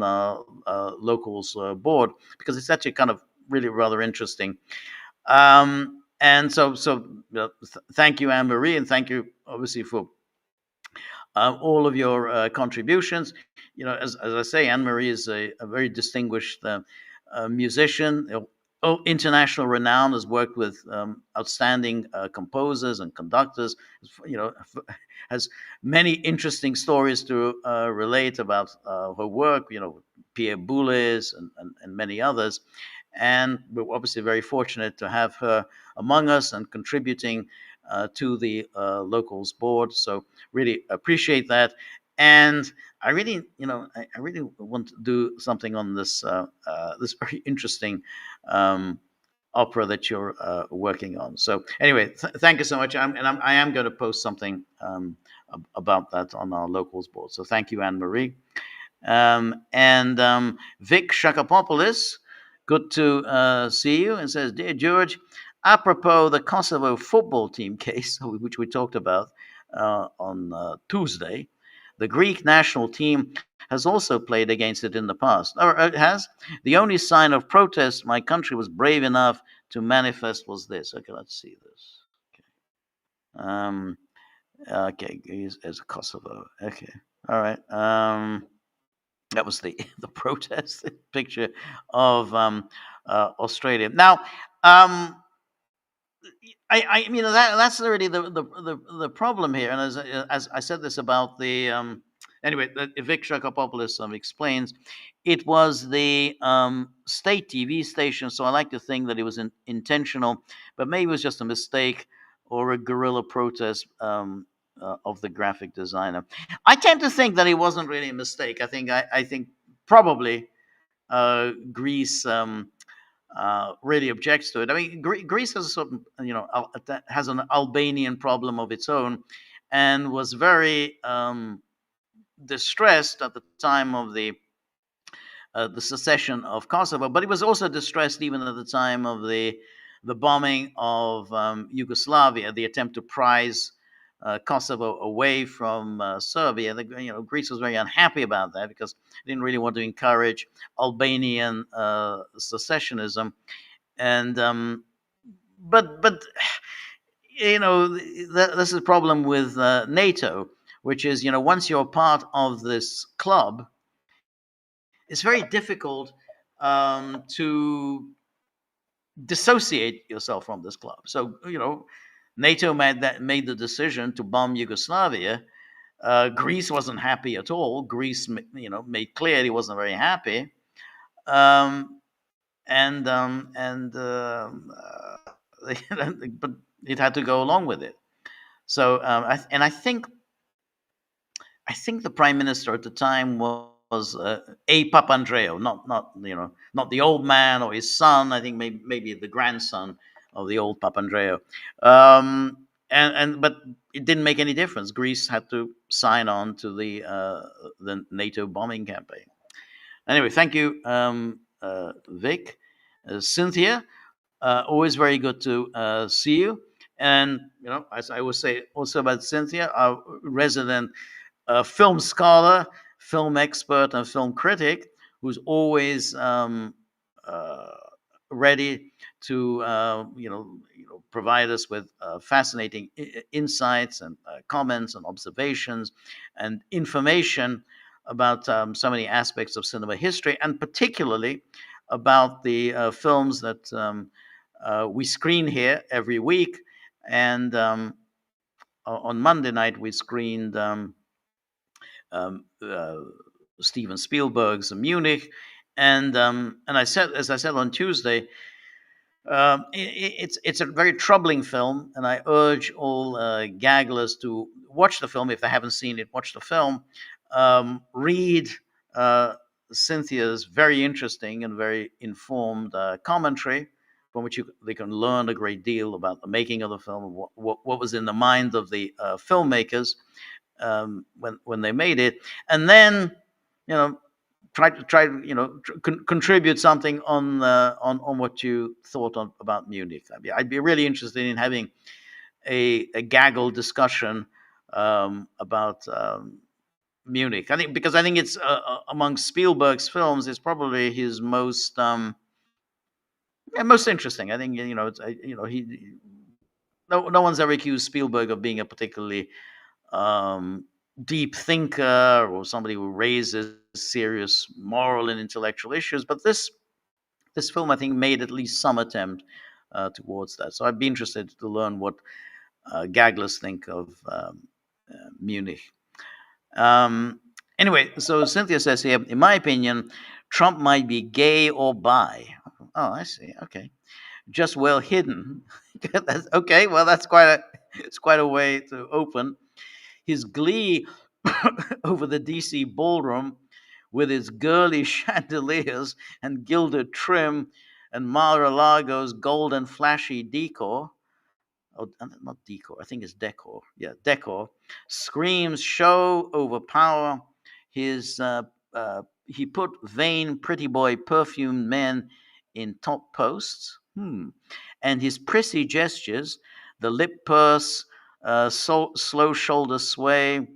Locals board, because it's actually kind of really rather interesting. And thank you, Anne Marie, and thank you obviously for all of your contributions. As I say, Anne Marie is a very distinguished musician. International renown, has worked with outstanding composers and conductors. Has many interesting stories to relate about her work. Pierre Boulez and many others. And we're obviously very fortunate to have her among us and contributing to the Locals board. So really appreciate that. And I really want to do something on this this very interesting opera that you're working on. So anyway, thank you so much. I am going to post something about that on our Locals board. So thank you, Anne Marie. Vic Shakapopoulos, good to see you, and says, "Dear George, apropos the Kosovo football team case, which we talked about on Tuesday, the Greek national team has also played against it in the past. Or it has. The only sign of protest my country was brave enough to manifest was this." Okay, let's see this. Okay, as Kosovo. Okay, all right. That was the protest picture of Australia. Now, I mean that's already the problem here, and as I said this about the anyway, Vic Shakapopoulos explains it was the state TV station, so I like to think that it was intentional, but maybe it was just a mistake or a guerrilla protest of the graphic designer. I tend to think that it wasn't really a mistake. I think probably Greece really objects to it. I mean, Greece has a certain, has an Albanian problem of its own, and was very distressed at the time of the secession of Kosovo, but it was also distressed even at the time of the bombing of Yugoslavia, the attempt to prize Kosovo away from Serbia. Greece was very unhappy about that because it didn't really want to encourage Albanian secessionism, and but this is a problem with NATO, which is once you're part of this club, it's very difficult to dissociate yourself from this club. So NATO made the decision to bomb Yugoslavia. Greece wasn't happy at all. Greece, made clear he wasn't very happy, um, and but it had to go along with it. So, I think the prime minister at the time was a Papandreou, not the old man or his son. I think maybe the grandson of the old Papandreou. But it didn't make any difference. Greece had to sign on to the NATO bombing campaign. Anyway, thank you, Vic, Cynthia. Always very good to see you. And as I would say also about Cynthia, our resident film scholar, film expert, and film critic, who's always uh, ready to provide us with fascinating insights and comments and observations and information about so many aspects of cinema history, and particularly about the films that we screen here every week. And on Monday night, we screened um, uh, Steven Spielberg's Munich, and as I said on Tuesday, it's a very troubling film, and I urge all gagglers to watch the film if they haven't seen it. Watch the film, read uh, Cynthia's very interesting and very informed commentary, from which they can learn a great deal about the making of the film, and what was in the mind of the filmmakers when they made it, and then you know try to contribute something on what you thought about Munich. I'd be really interested in having a gaggle discussion about Munich. I think it's among Spielberg's films, it's probably his most interesting. I think he no one's ever accused Spielberg of being a particularly um, deep thinker or somebody who raises serious moral and intellectual issues. But this film, I think, made at least some attempt towards that. So I'd be interested to learn what Gagglers think of Munich. Anyway, so Cynthia says here, in my opinion, Trump might be gay or bi. Oh, I see. Okay, just well hidden. Okay, well it's quite a way to open. His glee over the DC ballroom with its girly chandeliers and gilded trim and Mar-a-Lago's gold and flashy decor. Oh, not decor. I think it's decor. Yeah, decor. Screams show overpower. His he put vain pretty boy perfumed men in top posts. And his prissy gestures, the lip purse, slow shoulder sway,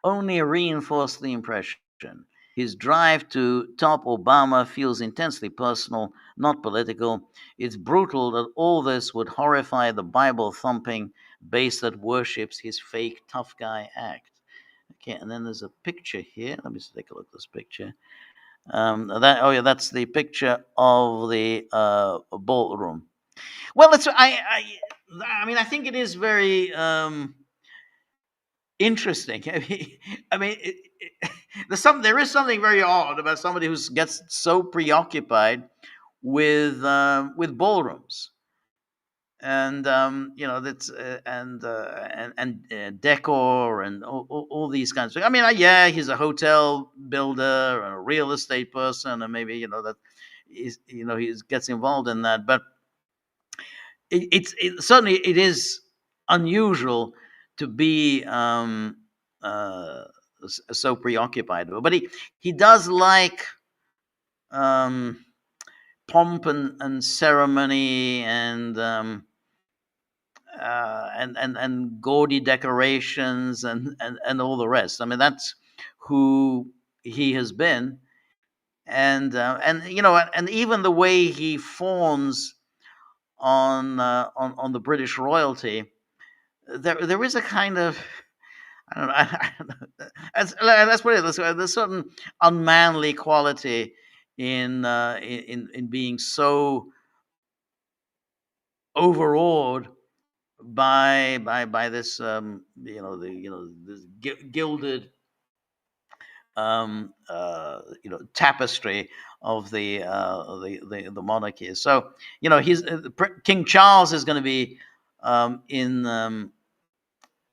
only reinforce the impression. His drive to top Obama feels intensely personal, not political. It's brutal that all this would horrify the Bible thumping base that worships his fake tough guy act. Okay, and then there's a picture here. Let me take a look at this picture. That's the picture of the ballroom. Well, I think it is very interesting. There is something very odd about somebody who gets so preoccupied with ballrooms, and that's and decor and all these kinds of things. Yeah, he's a hotel builder and a real estate person, and maybe that he gets involved in that, but certainly it is unusual to be so preoccupied. But he does like pomp and ceremony and gaudy decorations and all the rest. That's who he has been, and even the way he fawns on the British royalty, there is a kind of I don't know. Let's put it this way: there's certain unmanly quality in being so overawed by this this gilded tapestry of the monarchy. So he's King Charles is going to be in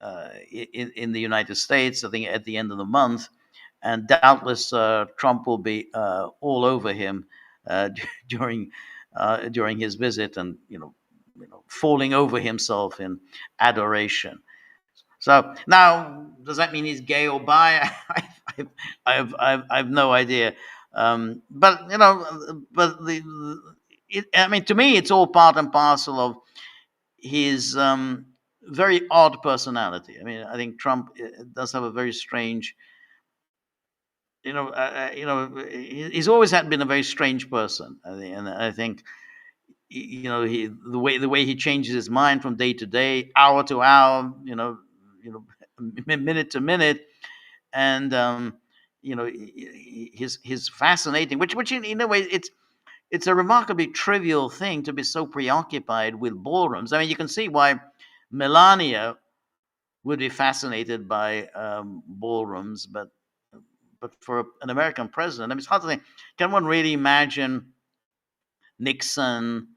the United States, I think, at the end of the month, and doubtless Trump will be all over him uh, during during his visit, and falling over himself in adoration. So now, does that mean he's gay or bi? I have no idea. But I mean, to me, it's all part and parcel of his very odd personality. I mean, I think Trump does have a very strange, he's always had been a very strange person. And I think, the way he changes his mind from day to day, hour to hour, minute to minute, and his fascinating, which in a way it's a remarkably trivial thing to be so preoccupied with ballrooms. I mean, you can see why Melania would be fascinated by ballrooms, but for an American president, I mean, it's hard to think. Can one really imagine Nixon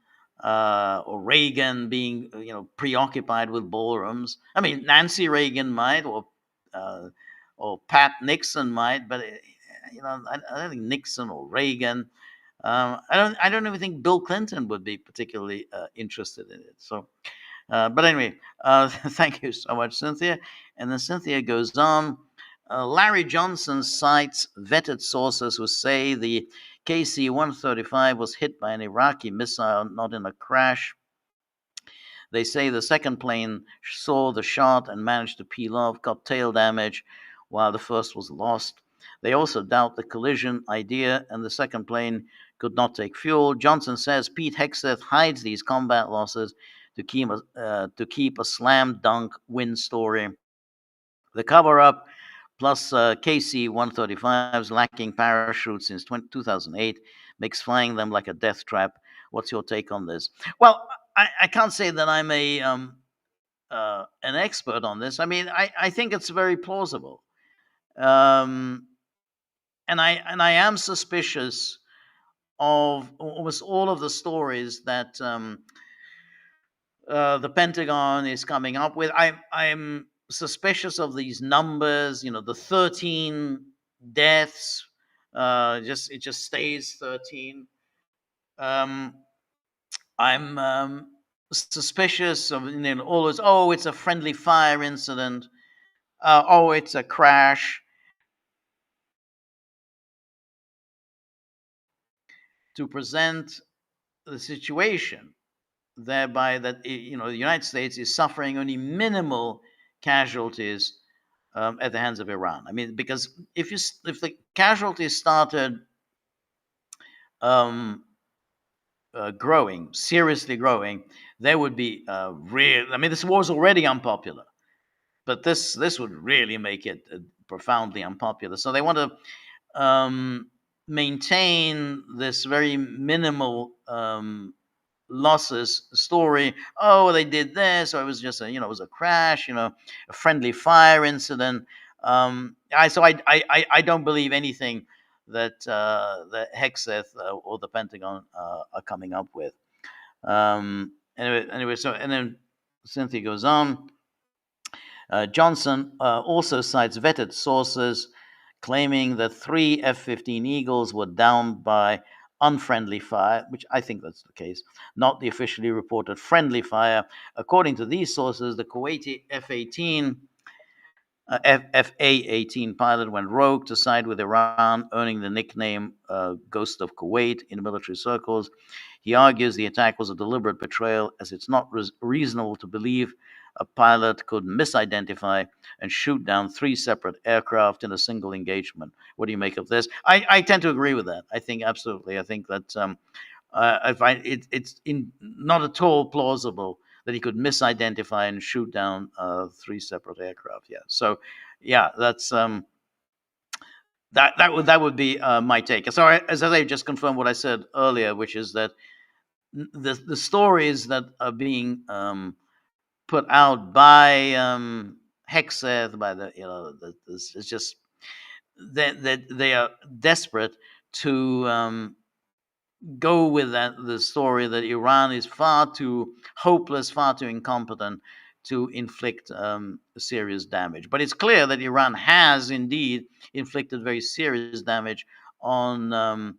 or Reagan being, preoccupied with ballrooms? I mean, Nancy Reagan might, or Pat Nixon might, but I don't think Nixon or Reagan. I don't even think Bill Clinton would be particularly interested in it. So, but anyway, thank you so much, Cynthia. And then Cynthia goes on. Larry Johnson cites vetted sources who say the KC-135 was hit by an Iraqi missile, not in a crash. They say the second plane saw the shot and managed to peel off, got tail damage, while the first was lost. They also doubt the collision idea, and the second plane could not take fuel. Johnson says Pete Hegseth hides these combat losses to keep a slam dunk win story. The cover up, plus KC-135s lacking parachutes since 2008, makes flying them like a death trap. What's your take on this? Well, I can't say that I'm an expert on this. I mean, I think it's very plausible, and I am suspicious of almost all of the stories that the Pentagon is coming up with. I'm suspicious of these numbers. The 13 deaths. It just stays 13. I'm suspicious of always. Oh, it's a friendly fire incident. Oh, it's a crash. To present the situation thereby that the United States is suffering only minimal casualties at the hands of Iran. I mean, because if the casualties started seriously growing, there would be real. I mean, this war is already unpopular, but this would really make it profoundly unpopular. So they want to maintain this very minimal losses story. Oh, they did this, or it was just it was a crash, a friendly fire incident. I don't believe anything that that Hegseth or the Pentagon are coming up with. Anyway, so and then Cynthia goes on. Johnson also cites vetted sources claiming that 3 F-15 Eagles were downed by unfriendly fire, which I think that's the case, not the officially reported friendly fire. According to these sources, the Kuwaiti FA-18 pilot went rogue to side with Iran, earning the nickname Ghost of Kuwait in military circles. He argues the attack was a deliberate betrayal, as it's not reasonable to believe a pilot could misidentify and shoot down 3 separate aircraft in a single engagement. What do you make of this? I tend to agree with that. I think absolutely. I think that I find it's not at all plausible that he could misidentify and shoot down 3 separate aircraft. Yeah. So, yeah, that's that would be my take. So, as I just confirmed what I said earlier, which is that the stories that are being put out by Hexeth, by the it's just that they are desperate to go with the story that Iran is far too hopeless, far too incompetent to inflict serious damage. But it's clear that Iran has indeed inflicted very serious damage on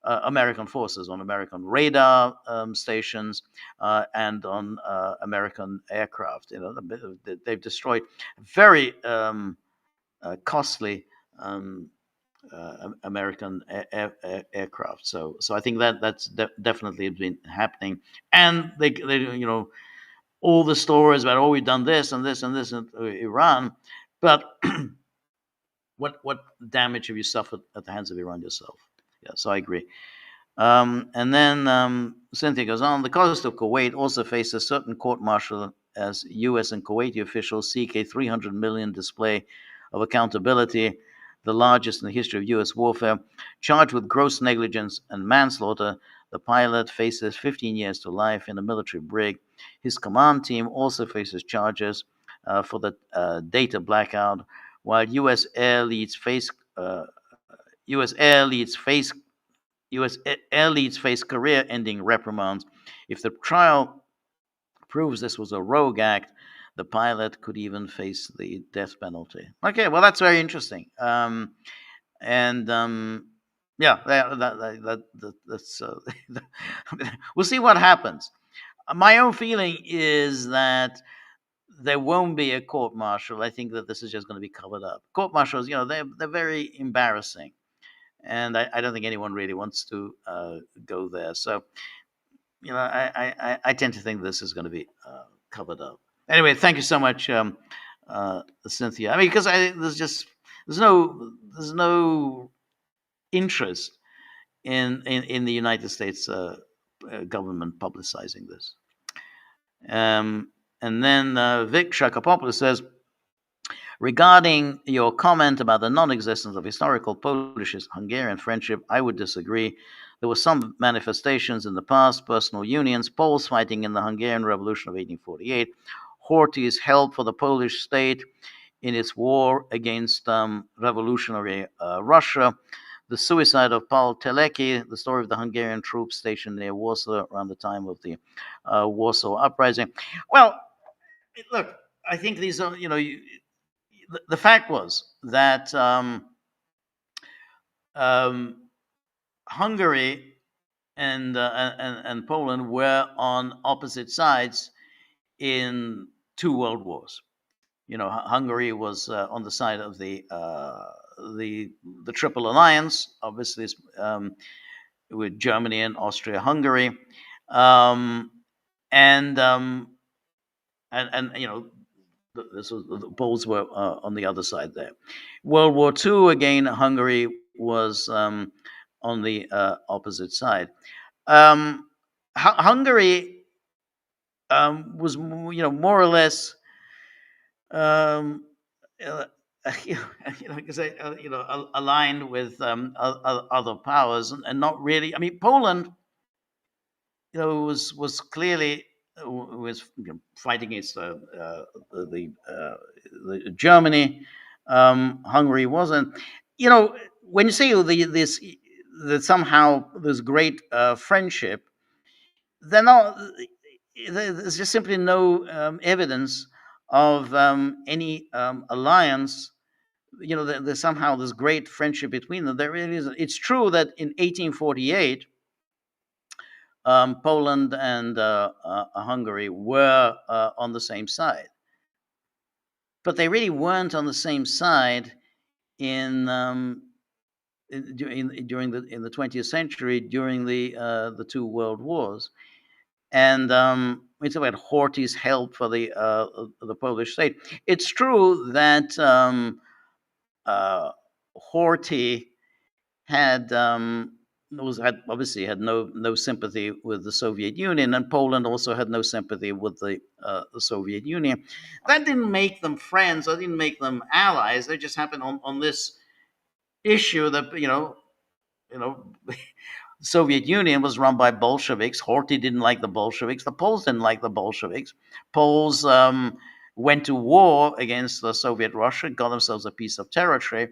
American forces, on American radar stations, and on American aircraft. They've destroyed very costly American aircraft. So I think that's definitely been happening. And they all the stories about, oh, we've done this and this and this in Iran, but what damage have you suffered at the hands of Iran yourself? Yeah, so I agree. And then Cynthia goes on. The coast of Kuwait also faces certain court-martial as U.S. and Kuwaiti officials seek a 300 million display of accountability, the largest in the history of U.S. warfare. Charged with gross negligence and manslaughter, the pilot faces 15 years to life in a military brig. His command team also faces charges for the data blackout, while U.S. air leads face career-ending reprimands. If the trial proves this was a rogue act, the pilot could even face the death penalty. Okay, well, that's very interesting. And yeah, that's we'll see what happens. My own feeling is that there won't be a court martial. I think that this is just going to be covered up. Court martials, they're very embarrassing, and I don't think anyone really wants to go there. So, I tend to think this is going to be covered up. Anyway, thank you so much, Cynthia. I mean, because there's no interest in the United States government publicizing this. And then Vic Shakapopoulos says, regarding your comment about the non-existence of historical Polish-Hungarian friendship, I would disagree. There were some manifestations in the past, personal unions, Poles fighting in the Hungarian Revolution of 1848, Horthy's help for the Polish state in its war against revolutionary Russia, the suicide of Paul Teleki, the story of the Hungarian troops stationed near Warsaw around the time of the Warsaw Uprising. Well, look, I think these are, the fact was that Hungary and Poland were on opposite sides in 2 world wars. Hungary was on the side of the Triple Alliance, obviously, with Germany and Austria-Hungary, and this was, the Poles were on the other side there. World War II, again, Hungary was on the opposite side. Hungary was, more or less, aligned with other powers, and not really. I mean, Poland, was clearly was fighting against the Germany. Hungary wasn't. When you say that somehow there's great friendship, there's just simply no evidence of any alliance. There's somehow this great friendship between them. There really isn't. It's true that in 1848, Poland and Hungary were on the same side, but they really weren't on the same side during the 20th century, during the 2 world wars. And it's about Horthy's help for the Polish state. It's true that Horthy had obviously had no sympathy with the Soviet Union, and Poland also had no sympathy with the Soviet Union. That didn't make them friends. That didn't make them allies. They just happened on this issue that you know Soviet Union was run by Bolsheviks. Horthy didn't like the Bolsheviks. The Poles didn't like the Bolsheviks. Poles went to war against the Soviet Russia, got themselves a piece of territory,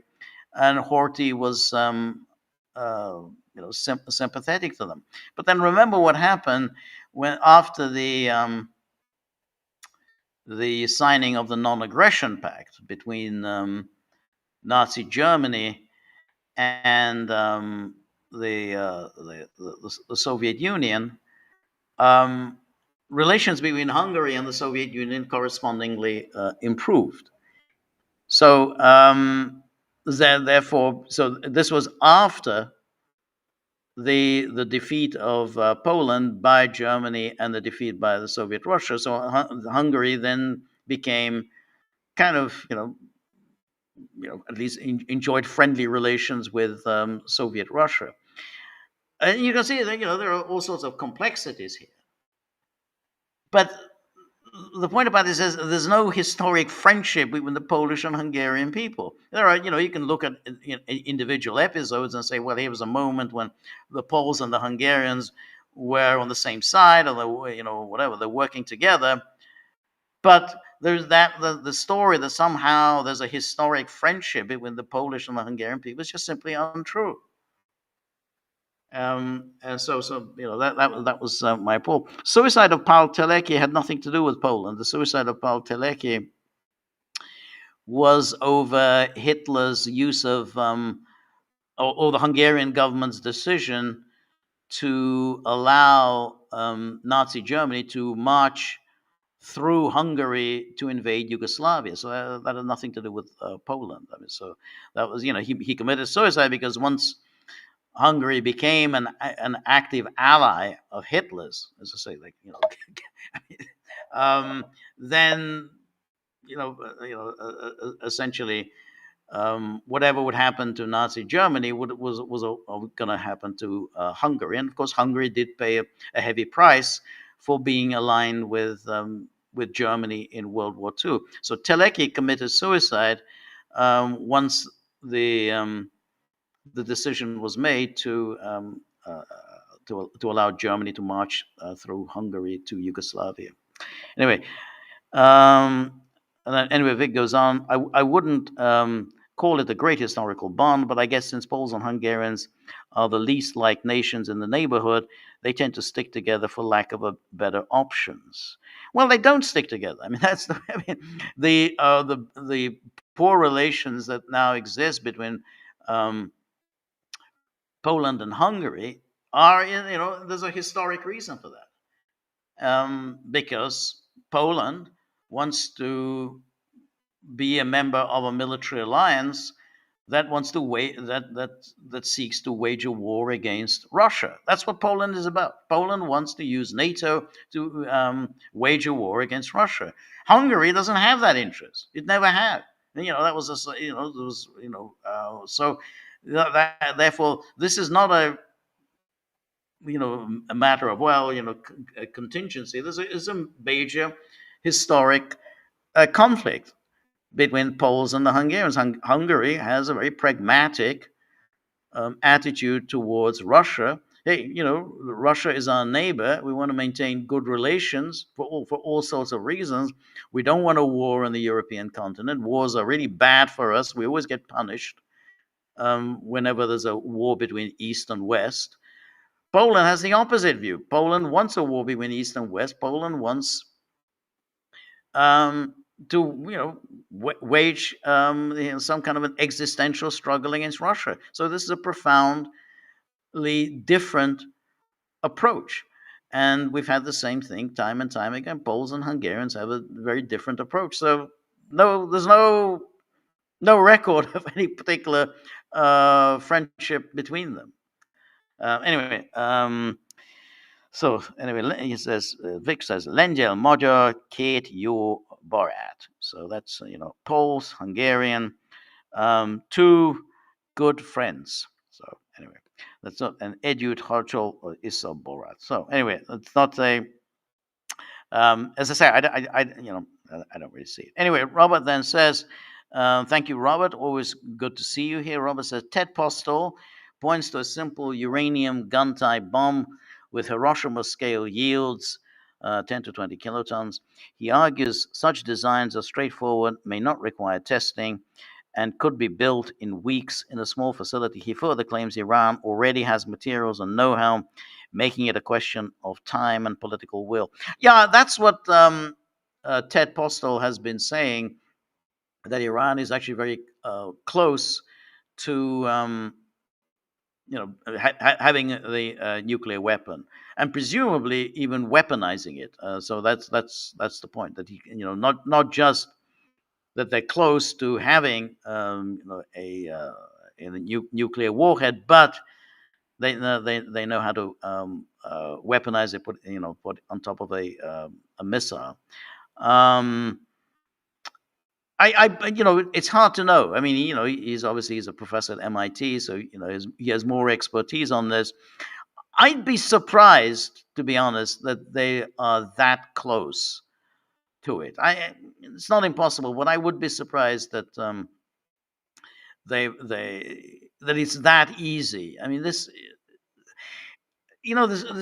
and Horthy was uh, sympathetic to them. But then remember what happened when after the signing of the non-aggression pact between Nazi Germany and the Soviet Union. Relations between Hungary and the Soviet Union correspondingly improved. So therefore, so this was after the defeat of Poland by Germany and the defeat by the Soviet Russia. So Hungary then became kind of at least enjoyed friendly relations with Soviet Russia. And you can see that there are all sorts of complexities here. But the point about this is there's no historic friendship between the Polish and Hungarian people. There are, you can look at individual episodes and say, well, here was a moment when the Poles and the Hungarians were on the same side, or whatever, they're working together. But there's the story that somehow there's a historic friendship between the Polish and the Hungarian people is just simply untrue. And so that was my poll. Suicide of Paul Teleki had nothing to do with Poland. The suicide of Paul Teleki was over Hitler's use of or the Hungarian government's decision to allow Nazi Germany to march through Hungary to invade Yugoslavia. So that had nothing to do with Poland. I mean, so that was he committed suicide because once Hungary became an active ally of Hitler's, as I say, then essentially whatever would happen to Nazi Germany was going to happen to Hungary, and of course Hungary did pay a heavy price for being aligned with Germany in World War II. So Teleki committed suicide once the decision was made to allow Germany to march through Hungary to Yugoslavia. Anyway, and then anyway, Vic goes on. I wouldn't call it a great historical bond, but I guess since Poles and Hungarians are the least like nations in the neighborhood, they tend to stick together for lack of better options. Well, they don't stick together. I mean, that's the poor relations that now exist between Poland and Hungary are there's a historic reason for that, because Poland wants to be a member of a military alliance that wants to that seeks to wage a war against Russia. That's what Poland is about. Poland wants to use NATO to wage a war against Russia. Hungary doesn't have that interest. It never had. That was so. Therefore, this is not a matter of a contingency. There's a major historic conflict between Poles and the Hungarians. Hungary has a very pragmatic attitude towards Russia. Hey, Russia is our neighbor. We want to maintain good relations for all sorts of reasons. We don't want a war on the European continent. Wars are really bad for us. We always get punished whenever there's a war between East and West. Poland has the opposite view. Poland wants a war between East and West. Poland wants to wage some kind of an existential struggle against Russia. So this is a profoundly different approach, and we've had the same thing time and time again. Poles and Hungarians have a very different approach. So there's no record of any particular friendship between them. Anyway. So anyway, he says, Vic says, Lengyel Magyar, Két Jó Barát. So that's, Poles, Hungarian, two good friends. So anyway, That's not an edut harchol or issa borat. So anyway, it's not a. As I say, I don't really see it. Anyway, Robert then says, "Thank you, Robert. Always good to see you here." Robert says, "Ted Postel points to a simple uranium gun-type bomb with Hiroshima-scale yields, 10 to 20 kilotons. He argues such designs are straightforward, may not require testing, and could be built in weeks in a small facility. He further claims Iran already has materials and know-how, making it a question of time and political will." Yeah, that's what Ted Postel has been saying, that Iran is actually very close to having the nuclear weapon, and presumably even weaponizing it. So that's the point, that he, not just that they're close to having a nuclear warhead, but they know how to weaponize it, put on top of a missile. It's hard to know. I mean, he's a professor at MIT, so he has more expertise on this. I'd be surprised, to be honest, that they are that close to it. It's not impossible, but I would be surprised that that it's that easy. I mean, there's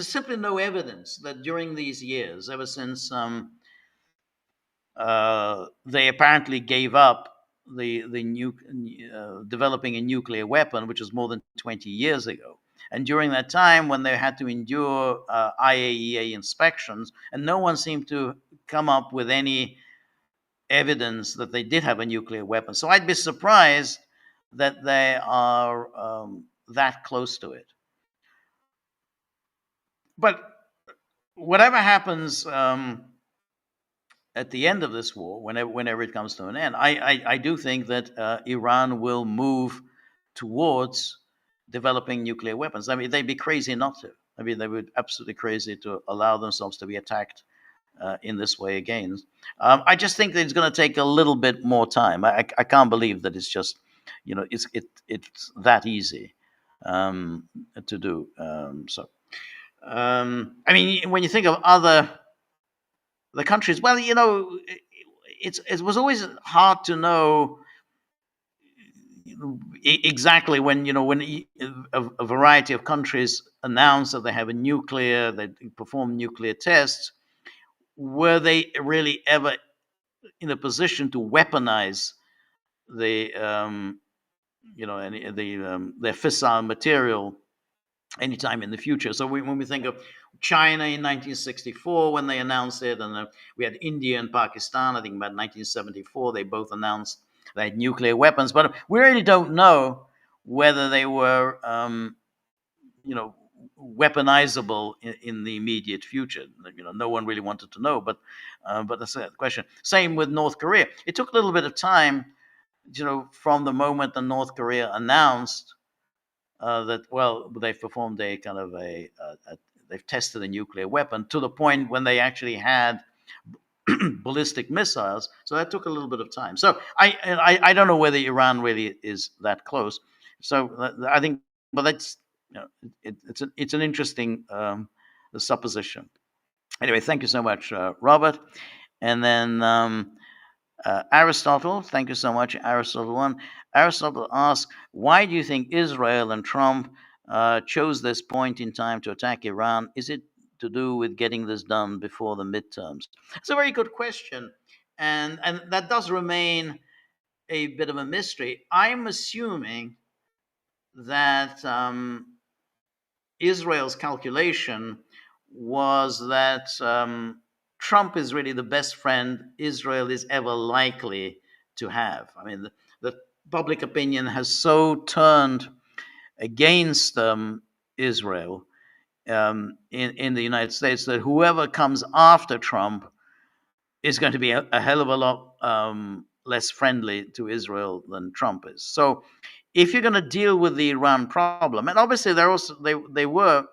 simply no evidence that during these years, ever since they apparently gave up developing a nuclear weapon, which was more than 20 years ago. And during that time, when they had to endure IAEA inspections, and no one seemed to come up with any evidence that they did have a nuclear weapon. So I'd be surprised that they are that close to it. But whatever happens at the end of this war, whenever it comes to an end, I do think that Iran will move towards developing nuclear weapons. I mean, they'd be crazy not to. I mean, they would absolutely crazy to allow themselves to be attacked in this way again. I just think that it's going to take a little bit more time. I can't believe that it's just, it's that easy to do. I mean, when you think of the countries, well, it was always hard to know exactly when a variety of countries announce that they have they perform nuclear tests. Were they really ever in a position to weaponize the their fissile material anytime in the future? So when we think of China in 1964, when they announced it, and we had India and Pakistan, I think about 1974, they both announced they had nuclear weapons, but we really don't know whether they were, weaponizable in the immediate future. No one really wanted to know, but that's the question. Same with North Korea. It took a little bit of time, from the moment that North Korea announced that, well, they've performed a kind of they've tested a nuclear weapon, to the point when they actually had ballistic missiles. So that took a little bit of time. So I don't know whether Iran really is that close. So I think, but that's, it's an interesting supposition. Anyway, thank you so much, Robert. And then Aristotle, thank you so much, Aristotle 1. Aristotle asks, why do you think Israel and Trump chose this point in time to attack Iran? Is it to do with getting this done before the midterms? It's a very good question. And that does remain a bit of a mystery. I'm assuming that Israel's calculation was that Trump is really the best friend Israel is ever likely to have. I mean, the public opinion has so turned against Israel in the United States that whoever comes after Trump is going to be a hell of a lot less friendly to Israel than Trump is. So if you're going to deal with the Iran problem, and obviously they were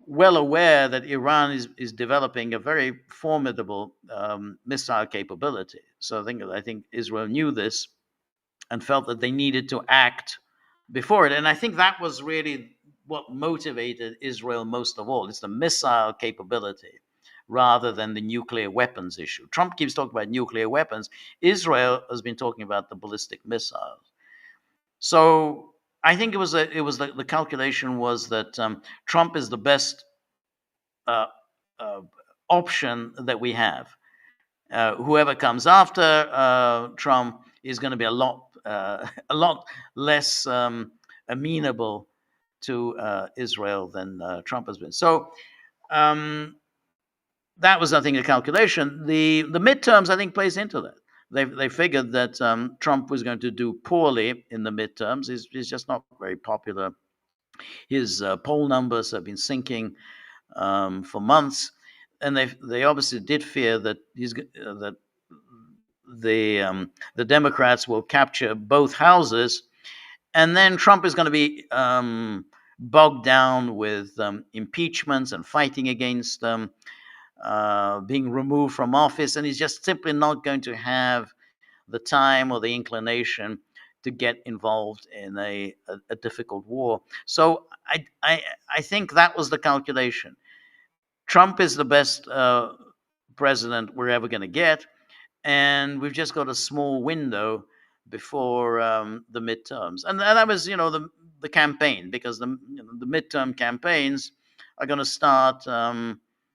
well aware that Iran is developing a very formidable missile capability. So I think Israel knew this and felt that they needed to act before it. And I think that was really what motivated Israel most of all. It's the missile capability rather than the nuclear weapons issue. Trump keeps talking about nuclear weapons. Israel has been talking about the ballistic missiles. So I think the calculation was that Trump is the best uh, uh, option that we have. Whoever comes after Trump is going to be a lot less amenable to Israel than Trump has been. So um, that was, I think, a calculation. The midterms, I think, plays into that. They figured that Trump was going to do poorly in the midterms. He's just not very popular. His poll numbers have been sinking for months, and they obviously did fear that that the Democrats will capture both houses, and then Trump is going to be bogged down with impeachments and fighting against being removed from office, and he's just simply not going to have the time or the inclination to get involved in a difficult war. So I think that was the calculation. Trump is the best president we're ever going to get, and we've just got a small window before the midterms, and that was, the campaign, because the midterm campaigns are going to start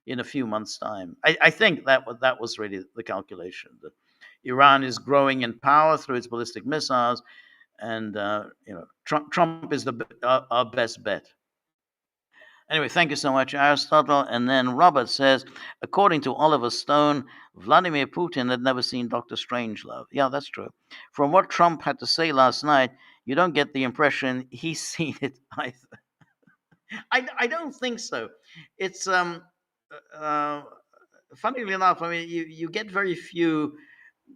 in a few months' time. I think that was really the calculation, that Iran is growing in power through its ballistic missiles, and Trump is our best bet. Anyway, thank you so much, Aristotle. And then Robert says, according to Oliver Stone, Vladimir Putin had never seen Dr. Strangelove. Yeah, that's true. From what Trump had to say last night, you don't get the impression he's seen it either. I don't think so. It's uh, funnily enough, I mean, you get very few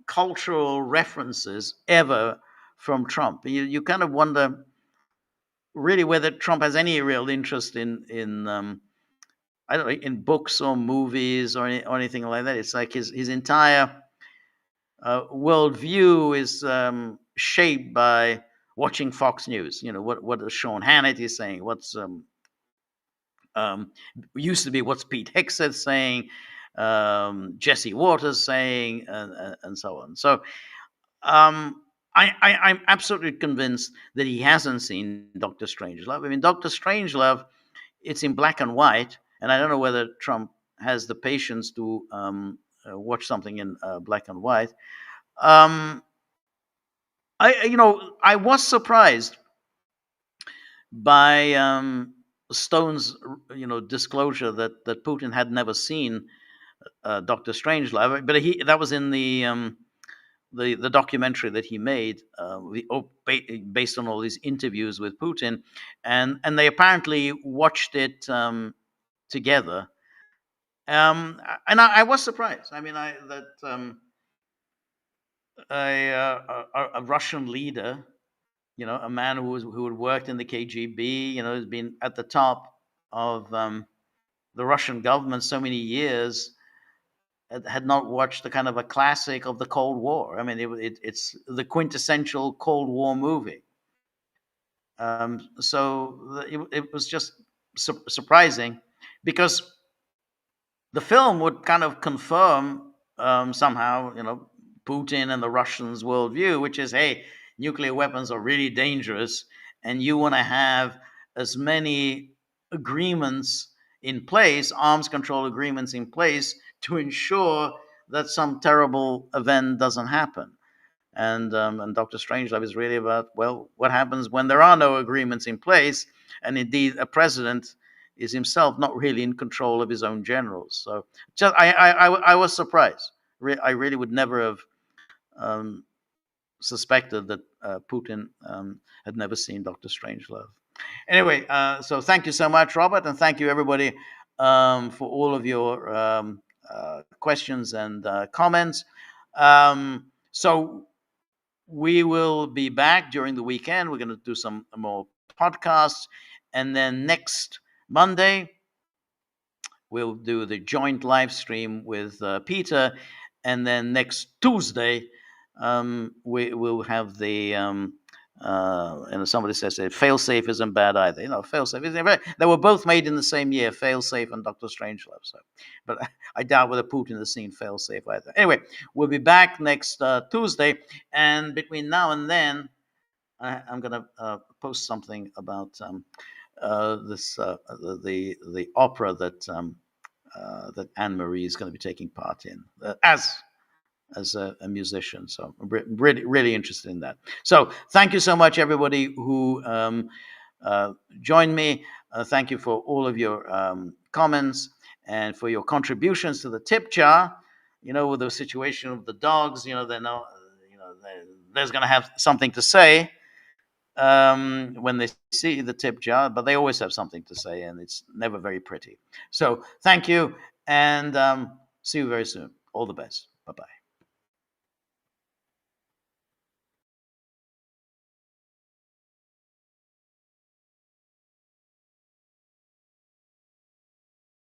cultural references ever from Trump. You kind of wonder really whether Trump has any real interest in I don't know, in books or movies or anything like that. It's like his entire worldview is shaped by watching Fox News. What is Sean Hannity saying? What's used to be what's Pete Hegseth saying, Jesse Waters saying, and so on. So I'm absolutely convinced that he hasn't seen Doctor Strangelove. I mean, Doctor Strangelove, it's in black and white, and I don't know whether Trump has the patience to watch something in black and white. I was surprised by Stone's disclosure that Putin had never seen Doctor Strangelove, but that was in the documentary that he made, based on all these interviews with Putin, and they apparently watched it together. And I was surprised. I mean, that a Russian leader, a man who had worked in the KGB, has been at the top of the Russian government so many years, had not watched the kind of a classic of the Cold War. I mean, it's the quintessential Cold War movie. So it was just surprising, because the film would kind of confirm somehow, Putin and the Russians' worldview, which is, hey, nuclear weapons are really dangerous, and you want to have as many agreements in place, arms control agreements in place, to ensure that some terrible event doesn't happen. And Dr. Strangelove is really about, well, what happens when there are no agreements in place, and indeed a president is himself not really in control of his own generals. So just I was surprised. I really would never have suspected that Putin had never seen Dr. Strangelove. Anyway, so thank you so much, Robert, and thank you everybody for all of your questions and comments. So we will be back during the weekend. We're going to do some more podcasts, and then next Monday we'll do the joint live stream with Peter, and then next Tuesday we will have the And somebody says that failsafe isn't bad either. Failsafe isn't bad. They were both made in the same year, Failsafe and Doctor Strangelove. So, but I doubt whether Putin has seen Failsafe either. Anyway, we'll be back next Tuesday, and between now and then, I'm going to post something about this the opera that Anne Marie is going to be taking part in as a musician. So I'm really interested in that. So thank you so much, everybody who joined me. Thank you for all of your comments and for your contributions to the tip jar. With the situation of the dogs, they're not, they're going to have something to say when they see the tip jar, but they always have something to say, and it's never very pretty. So thank you, and see you very soon. All the best. Bye-bye.